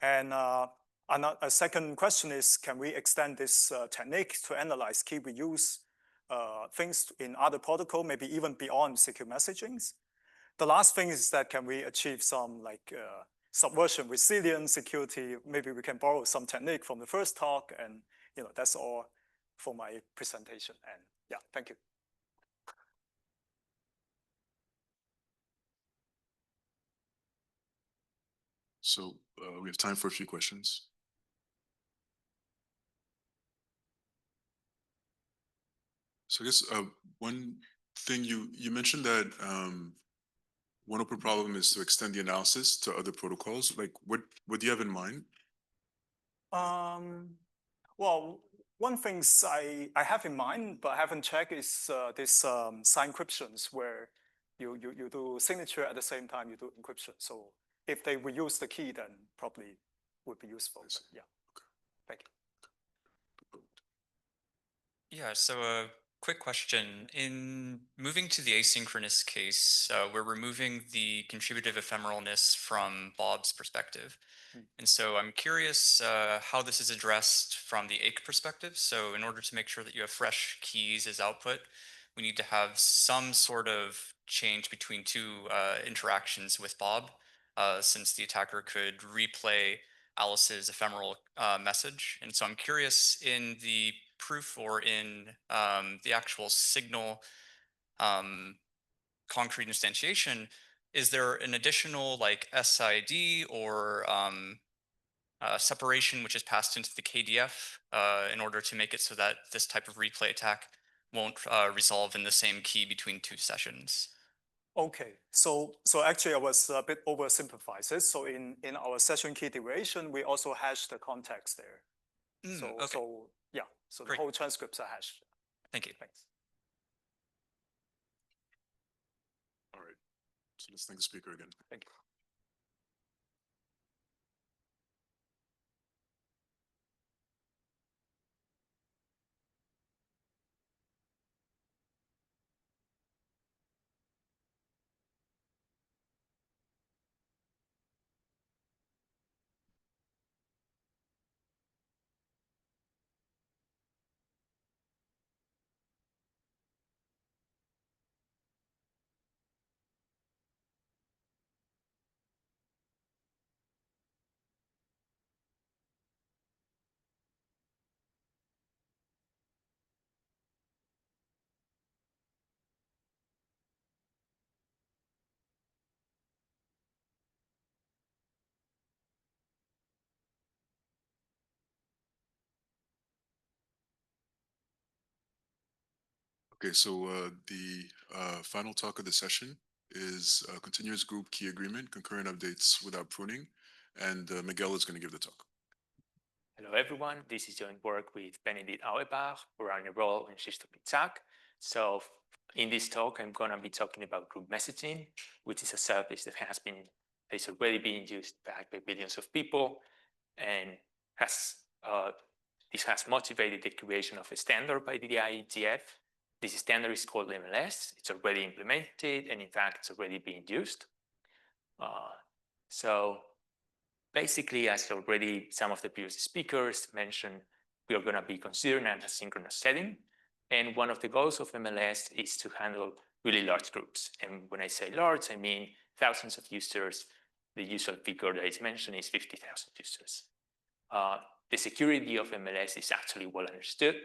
And a second question is, can we extend this technique to analyze key reuse things in other protocol, maybe even beyond secure messagings? The last thing is that can we achieve some like subversion resilient security? Maybe we can borrow some technique from the first talk, and that's all for my presentation. And yeah, thank you. So we have time for a few questions. So I guess one thing you mentioned that one open problem is to extend the analysis to other protocols. Like what do you have in mind? Well, one thing I have in mind, but I haven't checked, is this sign encryptions where you do signature at the same time you do encryption. So if they reuse the key, then probably would be useful. But yeah, thank you. Yeah, so a quick question. In moving to the asynchronous case, we're removing the contributive ephemeralness from Bob's perspective. And so I'm curious how this is addressed from the AIC perspective. So in order to make sure that you have fresh keys as output, we need to have some sort of change between two interactions with Bob, since the attacker could replay Alice's ephemeral message. And so I'm curious, in the proof or in the actual signal concrete instantiation, is there an additional like SID or separation which is passed into the KDF in order to make it so that this type of replay attack won't resolve in the same key between two sessions? Okay, so actually I was a bit oversimplified it. So in our session key duration, we also hash the context there. Okay. So yeah, so the Great. whole transcripts are hashed. Thank you. Thanks. All right. So let's thank the speaker again. Thank you. Okay, so the final talk of the session is continuous group key agreement, concurrent updates without pruning, and Miguel is going to give the talk. Hello everyone, this is joint work with Benedict Auerbach. We're on a role in system attack. So in this talk, I'm going to be talking about group messaging, which is a service that has already been used by billions of people, and this has motivated the creation of a standard by the IETF. This standard is called MLS. It's already implemented, and in fact, it's already being used. So basically, as already some of the previous speakers mentioned, we are going to be considering an asynchronous setting. And one of the goals of MLS is to handle really large groups. And when I say large, I mean thousands of users. The usual figure that is mentioned is 50,000 users. The security of MLS is actually well understood.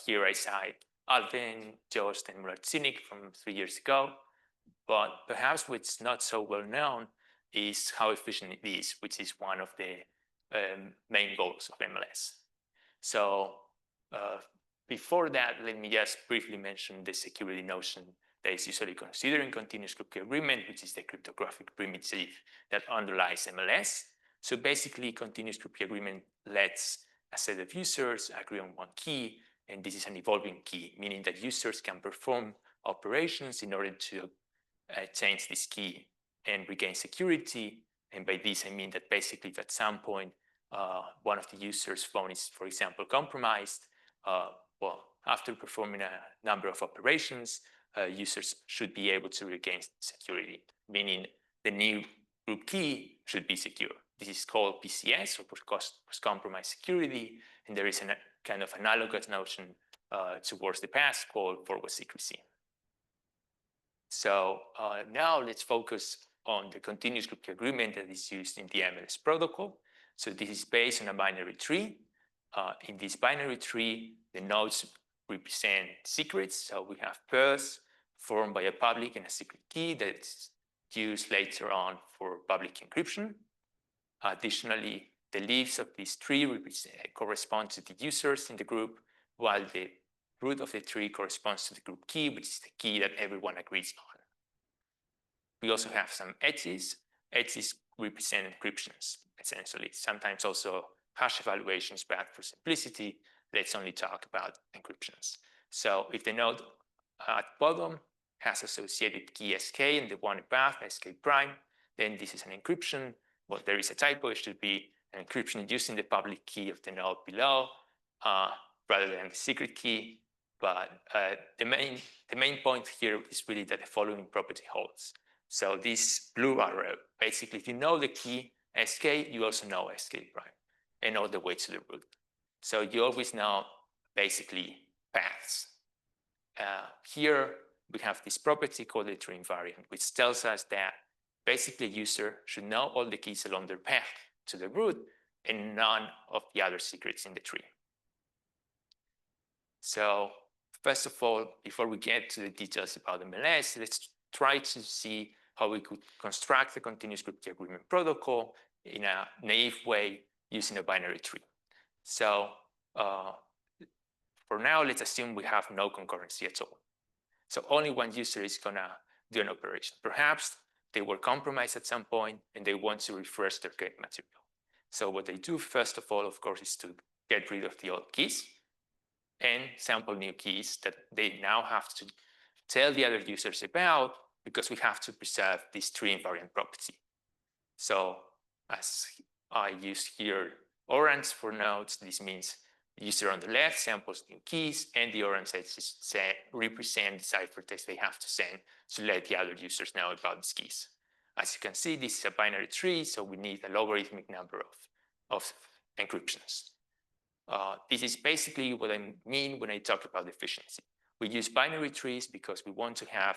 Here I cite Alvin, Jost, and Murat Zinnik from 3 years ago. But perhaps what's not so well known is how efficient it is, which is one of the main goals of MLS. So before that, let me just briefly mention the security notion that is usually considered in continuous group key agreement, which is the cryptographic primitive that underlies MLS. So basically, continuous group key agreement lets a set of users agree on one key, And this is an evolving key, meaning that users can perform operations in order to change this key and regain security. And by this, I mean that basically if at some point one of the users' phone is, for example, compromised, well, after performing a number of operations, users should be able to regain security, meaning the new group key should be secure. This is called PCS, or post-compromise security, and there is a kind of analogous notion towards the past called forward secrecy. So now let's focus on the continuous group key agreement that is used in the MLS protocol. So this is based on a binary tree. In this binary tree, the nodes represent secrets. So we have pairs formed by a public and a secret key that's used later on for public encryption. Additionally, the leaves of this tree correspond to the users in the group, while the root of the tree corresponds to the group key, which is the key that everyone agrees on. We also have some edges. Edges represent encryptions, essentially. Sometimes also hash evaluations, but for simplicity, let's only talk about encryptions. So if the node at bottom has associated key SK and the one above, SK prime, then this is an encryption. Well, there is a typo. It should be an encryption using the public key of the node below rather than the secret key. But the main point here is really that the following property holds. So this blue arrow, basically, if you know the key SK, you also know SK prime and all the way to the root. So you always know basically paths. Here we have this property called the tree invariant, which tells us that basically a user should know all the keys along their path to the root and none of the other secrets in the tree. So first of all, before we get to the details about MLS, let's try to see how we could construct the continuous group key agreement protocol in a naive way using a binary tree. So for now, let's assume we have no concurrency at all. So only one user is gonna do an operation. Perhaps they were compromised at some point and they want to refresh their gate material. So what they do, first of all, of course, is to get rid of the old keys and sample new keys that they now have to tell the other users about, because we have to preserve this tree invariant property. So as I use here orange for nodes, this means the user on the left samples new keys, and the orange edges represent the ciphertext they have to send to let the other users know about these keys. As you can see, this is a binary tree, so we need a logarithmic number of encryptions. This is basically what I mean when I talk about efficiency. We use binary trees because we want to have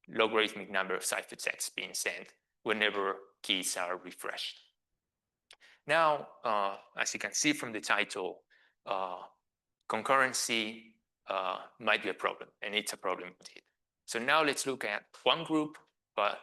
logarithmic number of ciphertexts being sent whenever keys are refreshed. Now, as you can see from the title, concurrency might be a problem, and it's a problem indeed. So now let's look at one group, but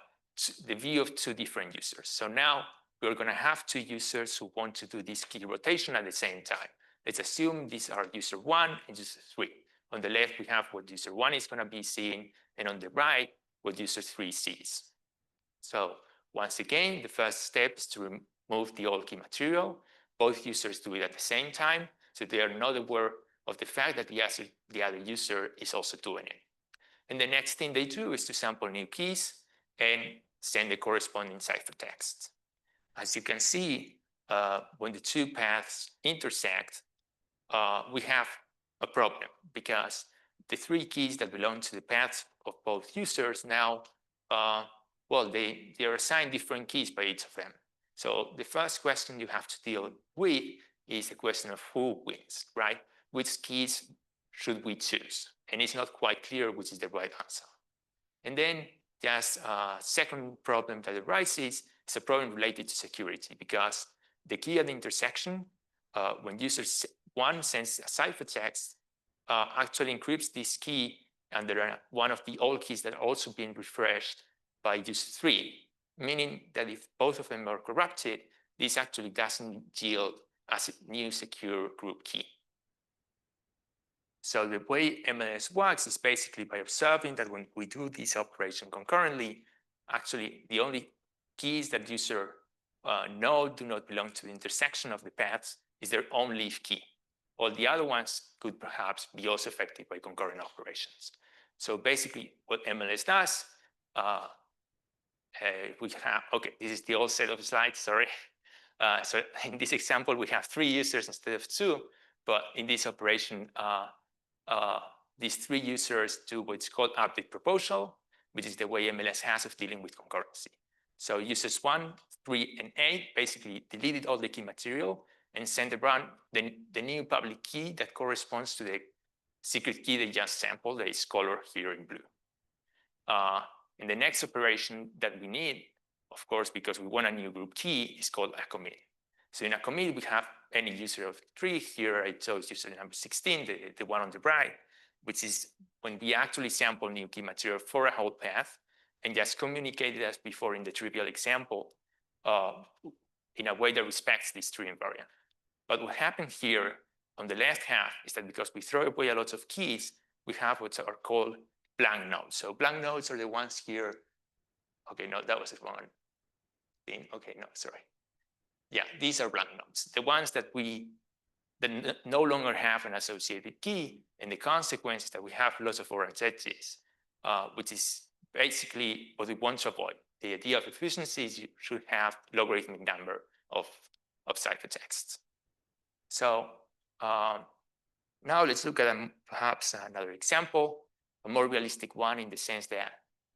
the view of two different users. So now we're going to have two users who want to do this key rotation at the same time. Let's assume these are user 1 and user 3. On the left, we have what user 1 is going to be seeing, and on the right, what user 3 sees. So once again, the first step is to remove the old key material. Both users do it at the same time, so they are not aware of the fact that the other user is also doing it. And the next thing they do is to sample new keys and send the corresponding ciphertext. As you can see, when the two paths intersect, we have a problem, because the three keys that belong to the paths of both users now, well, they are assigned different keys by each of them. So the first question you have to deal with is the question of who wins, right? Which keys should we choose? And it's not quite clear which is the right answer. And then there's a second problem that arises. It's a problem related to security, because the key at the intersection, when user 1 sends a ciphertext, actually encrypts this key under one of the old keys that are also being refreshed by user 3, meaning that if both of them are corrupted, this actually doesn't yield as a new secure group key. So the way MLS works is basically by observing that when we do this operation concurrently, actually the only keys that user know do not belong to the intersection of the paths is their own leaf key. all the other ones could perhaps be also affected by concurrent operations. So basically what MLS does, we have, okay, this is the old set of slides, sorry. So in this example, we have 3 users instead of 2, but in this operation, these 3 users do what's called update proposal, which is the way MLS has of dealing with concurrency. So users 1, 3, and 8 basically deleted all the key material and sent around the new public key that corresponds to the secret key they just sampled, that is colored here in blue. And the next operation that we need, of course, because we want a new group key, is called a commit. So in a commit, we have any user of 3. Here I chose user number 16, the one on the right, which is when we actually sample new key material for a whole path and just communicate it as before in the trivial example in a way that respects this tree invariant. But what happened here on the left half is that because we throw away a lot of keys, we have what are called blank nodes. So blank nodes are the ones here. Okay, no, that was the wrong thing. Okay, no, sorry. Yeah, these are blank nodes. The ones that no longer have an associated key, and the consequence is that we have lots of orange edges, which is basically what we want to avoid. The idea of efficiency is you should have logarithmic number of ciphertexts. So now let's look at perhaps another example, a more realistic one in the sense that,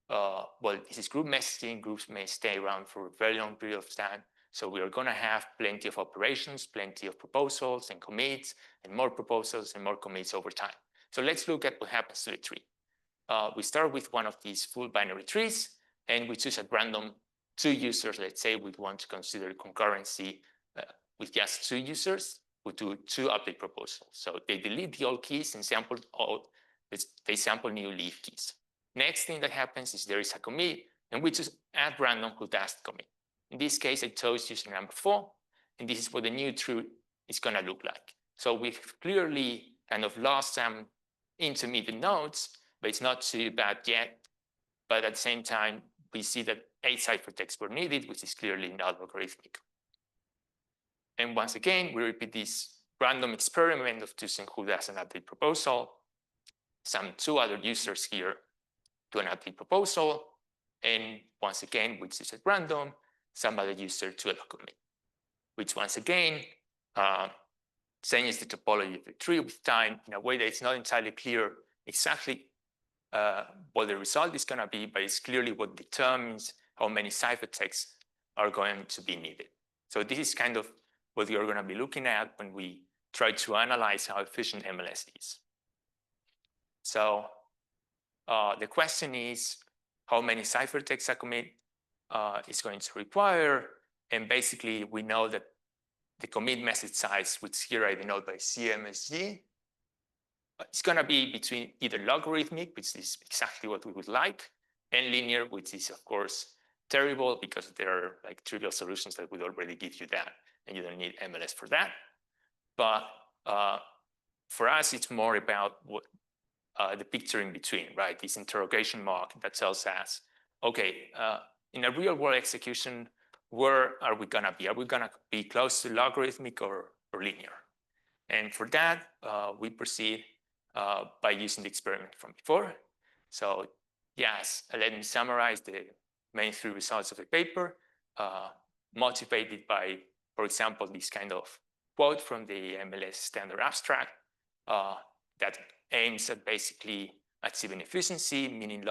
well, this is group messaging. Groups may stay around for a very long period of time. So we are going to have plenty of operations, plenty of proposals and commits, and more proposals and more commits over time. So let's look at what happens to the tree. We start with one of these full binary trees, and we choose at random 2 users. Let's say we want to consider concurrency with just 2 users. We do 2 update proposals. So they delete the old keys and they sample new leaf keys. Next thing that happens is there is a commit, and we choose at random who does the commit. In this case, I chose user number 4, and this is what the new tree is going to look like. So we've clearly kind of lost some intermediate nodes, but it's not too bad yet. But at the same time, we see that 8 ciphertexts were needed, which is clearly not logarithmic. And once again, we repeat this random experiment of choosing who does an update proposal. Some 2 other users here do an update proposal. And once again, we choose at random some other user to a commit, which once again changes the topology of the tree with time in a way that it's not entirely clear exactly what the result is going to be, but it's clearly what determines how many ciphertexts are going to be needed. So this is kind of what we are going to be looking at when we try to analyze how efficient MLS is. So the question is how many ciphertexts a commit is going to require. And basically, we know that the commit message size, which here I denote by CMSG, it's going to be between either logarithmic, which is exactly what we would like, and linear, which is, of course, terrible because there are like trivial solutions that would already give you that, and you don't need MLS for that. But for us, it's more about what the picture in between, right? This interrogation mark that tells us, okay, in a real world execution, where are we going to be? Are we going to be close to logarithmic or linear? And for that, we proceed by using the experiment from before. So yes, let me summarize the main 3 results of the paper, motivated by, for example, this kind of quote from the MLS standard abstract that aims at basically achieving efficiency, meaning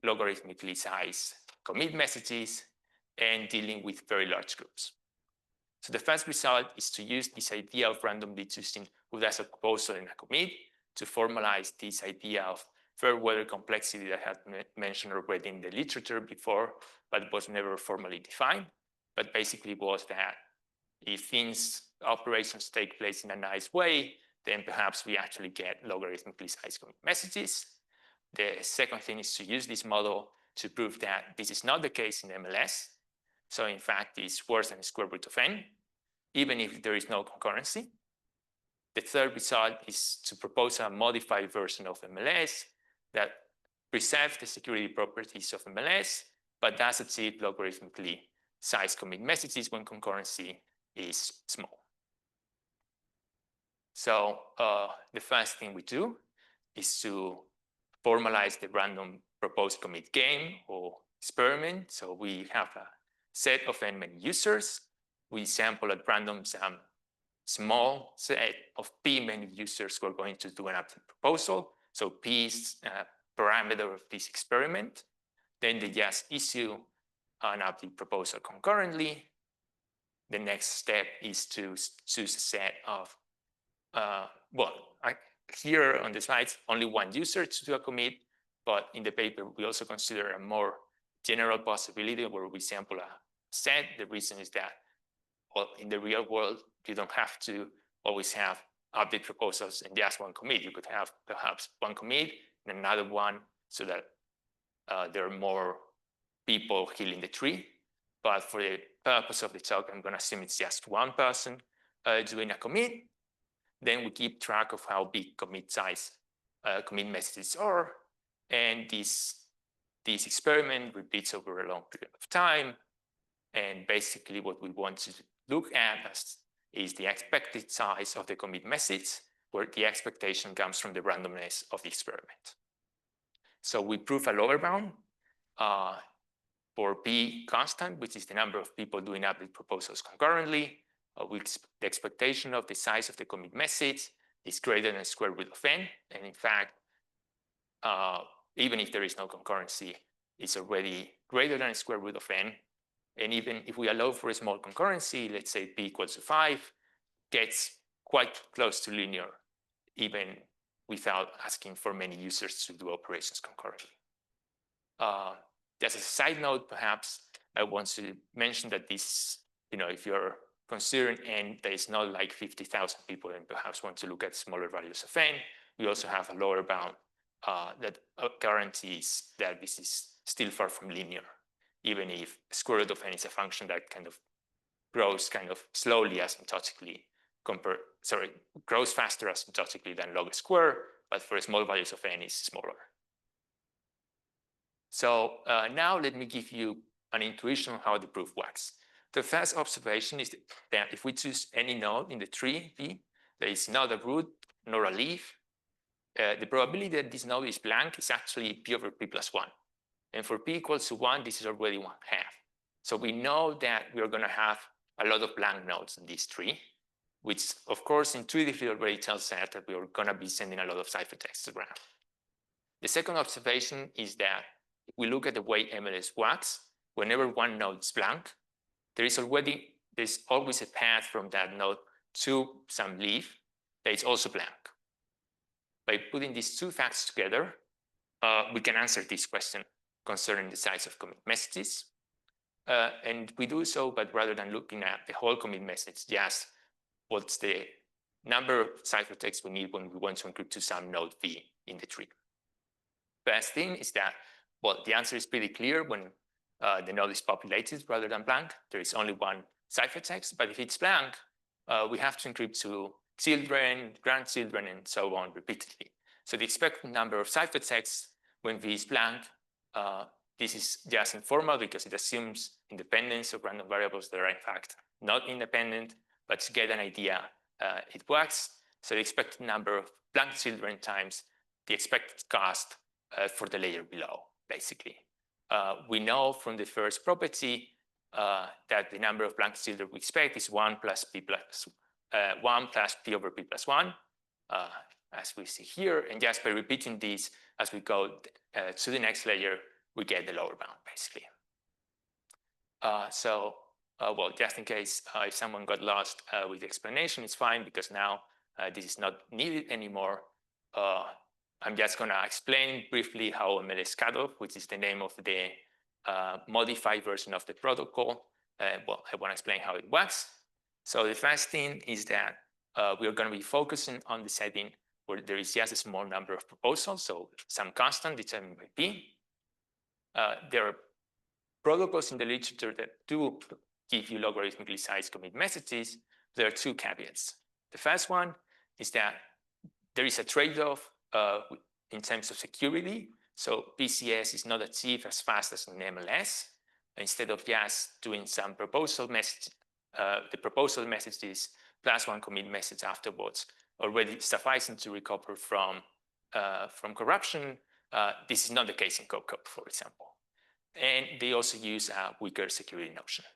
logarithmically sized commit messages and dealing with very large groups. So the first result is to use this idea of randomly choosing who does a proposal in a commit to formalize this idea of fair weather complexity that I had mentioned already in the literature before, but was never formally defined. But basically was that if operations take place in a nice way, then perhaps we actually get logarithmically sized commit messages. The second thing is to use this model to prove that this is not the case in MLS. So in fact, it's worse than the square root of n, even if there is no concurrency. The third result is to propose a modified version of MLS that preserves the security properties of MLS, but does achieve logarithmically sized commit messages when concurrency is small. So the first thing we do is to formalize the random proposed commit game or experiment. So we have a set of n many users. We sample at random some small set of p many users who are going to do an update proposal. So p is a parameter of this experiment. Then they just issue an update proposal concurrently. The next step is to choose a set of, here on the slides, only one user to do a commit, but in the paper, we also consider a more general possibility where we sample a set. The reason is that, well, in the real world, you don't have to always have update proposals and just one commit. You could have perhaps one commit and another one so that there are more people healing the tree. But for the purpose of the talk, I'm going to assume it's just one person doing a commit. Then we keep track of how big commit size commit messages are. And this experiment repeats over a long period of time. And basically what we want to look at is the expected size of the commit message, where the expectation comes from the randomness of the experiment. So we prove a lower bound for p constant, which is the number of people doing update proposals concurrently. The expectation of the size of the commit message is greater than square root of n. And in fact, even if there is no concurrency, it's already greater than square root of n. And even if we allow for a small concurrency, let's say p equals to 5, gets quite close to linear, even without asking for many users to do operations concurrently. Just as a side note, perhaps I want to mention that this, if you're considering n, there is not like 50,000 people and perhaps want to look at smaller values of n, we also have a lower bound that guarantees that this is still far from linear, even if square root of n is a function that kind of grows kind of slowly asymptotically grows faster asymptotically than log square, but for small values of n is smaller. So now let me give you an intuition on how the proof works. The first observation is that if we choose any node in the tree V, there is not a root nor a leaf, the probability that this node is blank is actually p over p plus 1. And for p equals to 1, this is already 1/2. So we know that we are going to have a lot of blank nodes in this tree, which of course intuitively already tells us that we are going to be sending a lot of ciphertext around. The second observation is that if we look at the way MLS works, whenever one node is blank, there's always a path from that node to some leaf that is also blank. By putting these two facts together, we can answer this question concerning the size of commit messages. And we do so, but rather than looking at the whole commit message, just what's the number of ciphertext we need when we want to encrypt to some node V in the tree. First thing is that, well, the answer is pretty clear when the node is populated rather than blank. There is only one ciphertext, but if it's blank, we have to encrypt to children, grandchildren, and so on repeatedly. So the expected number of ciphertexts when V is blank, this is just informal because it assumes independence of random variables that are in fact not independent, but to get an idea, it works. So the expected number of blank children times the expected cost for the layer below, basically. We know from the first property that the number of blank children we expect is 1 plus p over p plus 1, as we see here. And just by repeating this as we go to the next layer, we get the lower bound, basically. Well, just in case if someone got lost with the explanation, it's fine because now this is not needed anymore. I'm just going to explain briefly how MLS cutoff, which is the name of the modified version of the protocol. Well, I want to explain how it works. So the first thing is that we are going to be focusing on the setting where there is just a small number of proposals, so some constant determined by p. There are protocols in the literature that do give you logarithmically sized commit messages. There are two caveats. The first one is that there is a trade-off in terms of security. So PCS is not achieved as fast as in MLS. Instead of just doing some proposal message, the proposal message is plus one commit message afterwards. already sufficing to recover from corruption. This is not the case in CoCo, for example. And they also use a weaker security notion.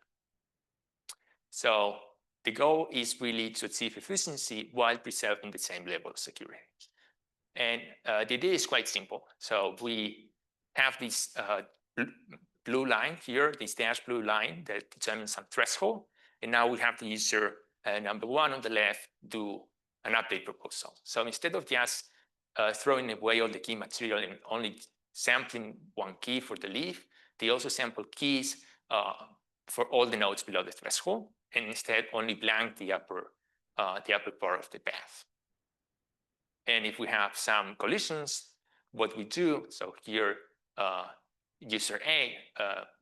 So the goal is really to achieve efficiency while preserving the same level of security. And the idea is quite simple. So we have this blue line here, this dashed blue line that determines some threshold. And now we have the user number one on the left do an update proposal. So instead of just throwing away all the key material and only sampling one key for the leaf, they also sample keys for all the nodes below the threshold, and instead only blank the upper part of the path. And if we have some collisions, what we do, so here, user A,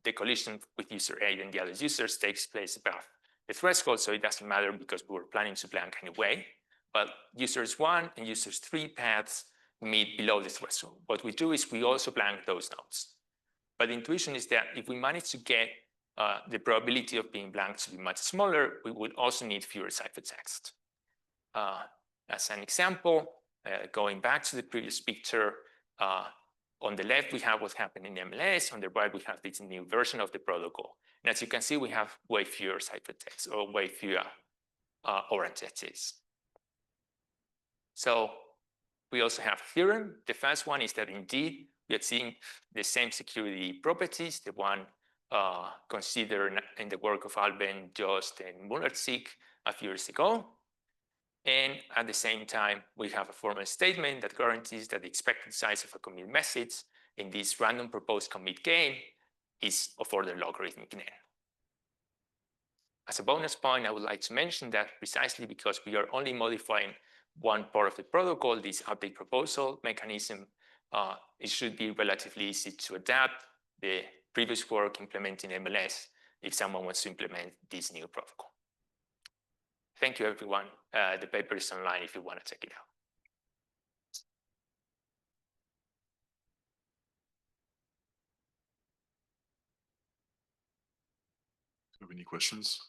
the collision with user A and the other users takes place above the threshold, so it doesn't matter because we were planning to blank anyway. But users 1 and users 3 paths meet below the threshold. What we do is we also blank those nodes. But the intuition is that if we manage to get the probability of being blanked to be much smaller, we would also need fewer ciphertext. As an example, going back to the previous picture, on the left, we have what's happening in MLS. On the right, we have this new version of the protocol. And as you can see, we have way fewer ciphertext or way fewer orange edges. So we also have theorem. The first one is that indeed, we are seeing the same security properties, the one considered in the work of Alben, Jost, and Muller-Zig a few years ago. And at the same time, we have a formal statement that guarantees that the expected size of a commit message in this random proposed commit gain is of order logarithmic n. As a bonus point, I would like to mention that precisely because we are only modifying one part of the protocol, this update proposal mechanism, it should be relatively easy to adapt the previous work implementing MLS if someone wants to implement this new protocol. Thank you, everyone. The paper is online if you want to check it out. Do you have any questions?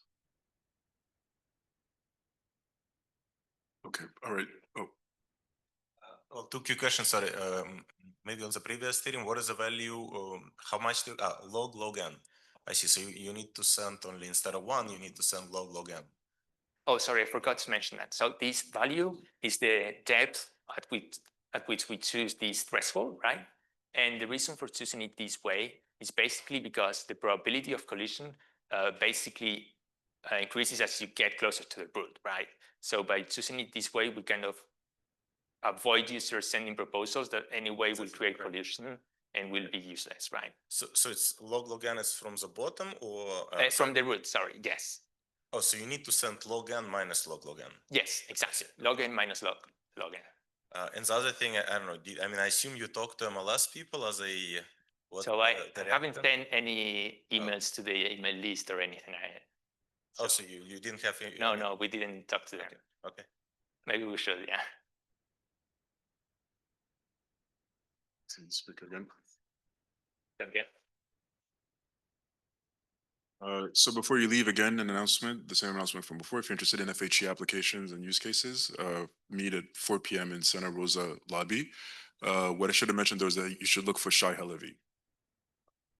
Okay, all right. Oh, Well, two quick questions, sorry. Maybe on the previous theorem, what is the value, how much to, log n? I see, so you need to send only, instead of 1, you need to send log n. Oh, sorry, I forgot to mention that. So this value is the depth at which we choose this threshold, right? And the reason for choosing it this way is basically because the probability of collision basically increases as you get closer to the root, right? So by choosing it this way, we kind of avoid users sending proposals that anyway will create collision and will be useless, right? So it's log n is from the bottom or? From the root, sorry, yes. Oh, so you need to send log n minus log n. Yes, exactly. Log n minus log n. And the other thing, I don't know, I assume you talk to MLS people as a... So I haven't sent any emails to the email list or anything. So you didn't have... No, we didn't talk to them. Okay. Maybe we should, yeah. speak again. Okay. So before you leave, again, an announcement, the same announcement from before. If you're interested in FHE applications and use cases, meet at 4 p.m. in Santa Rosa lobby. What I should have mentioned though is that you should look for Shai Halevi.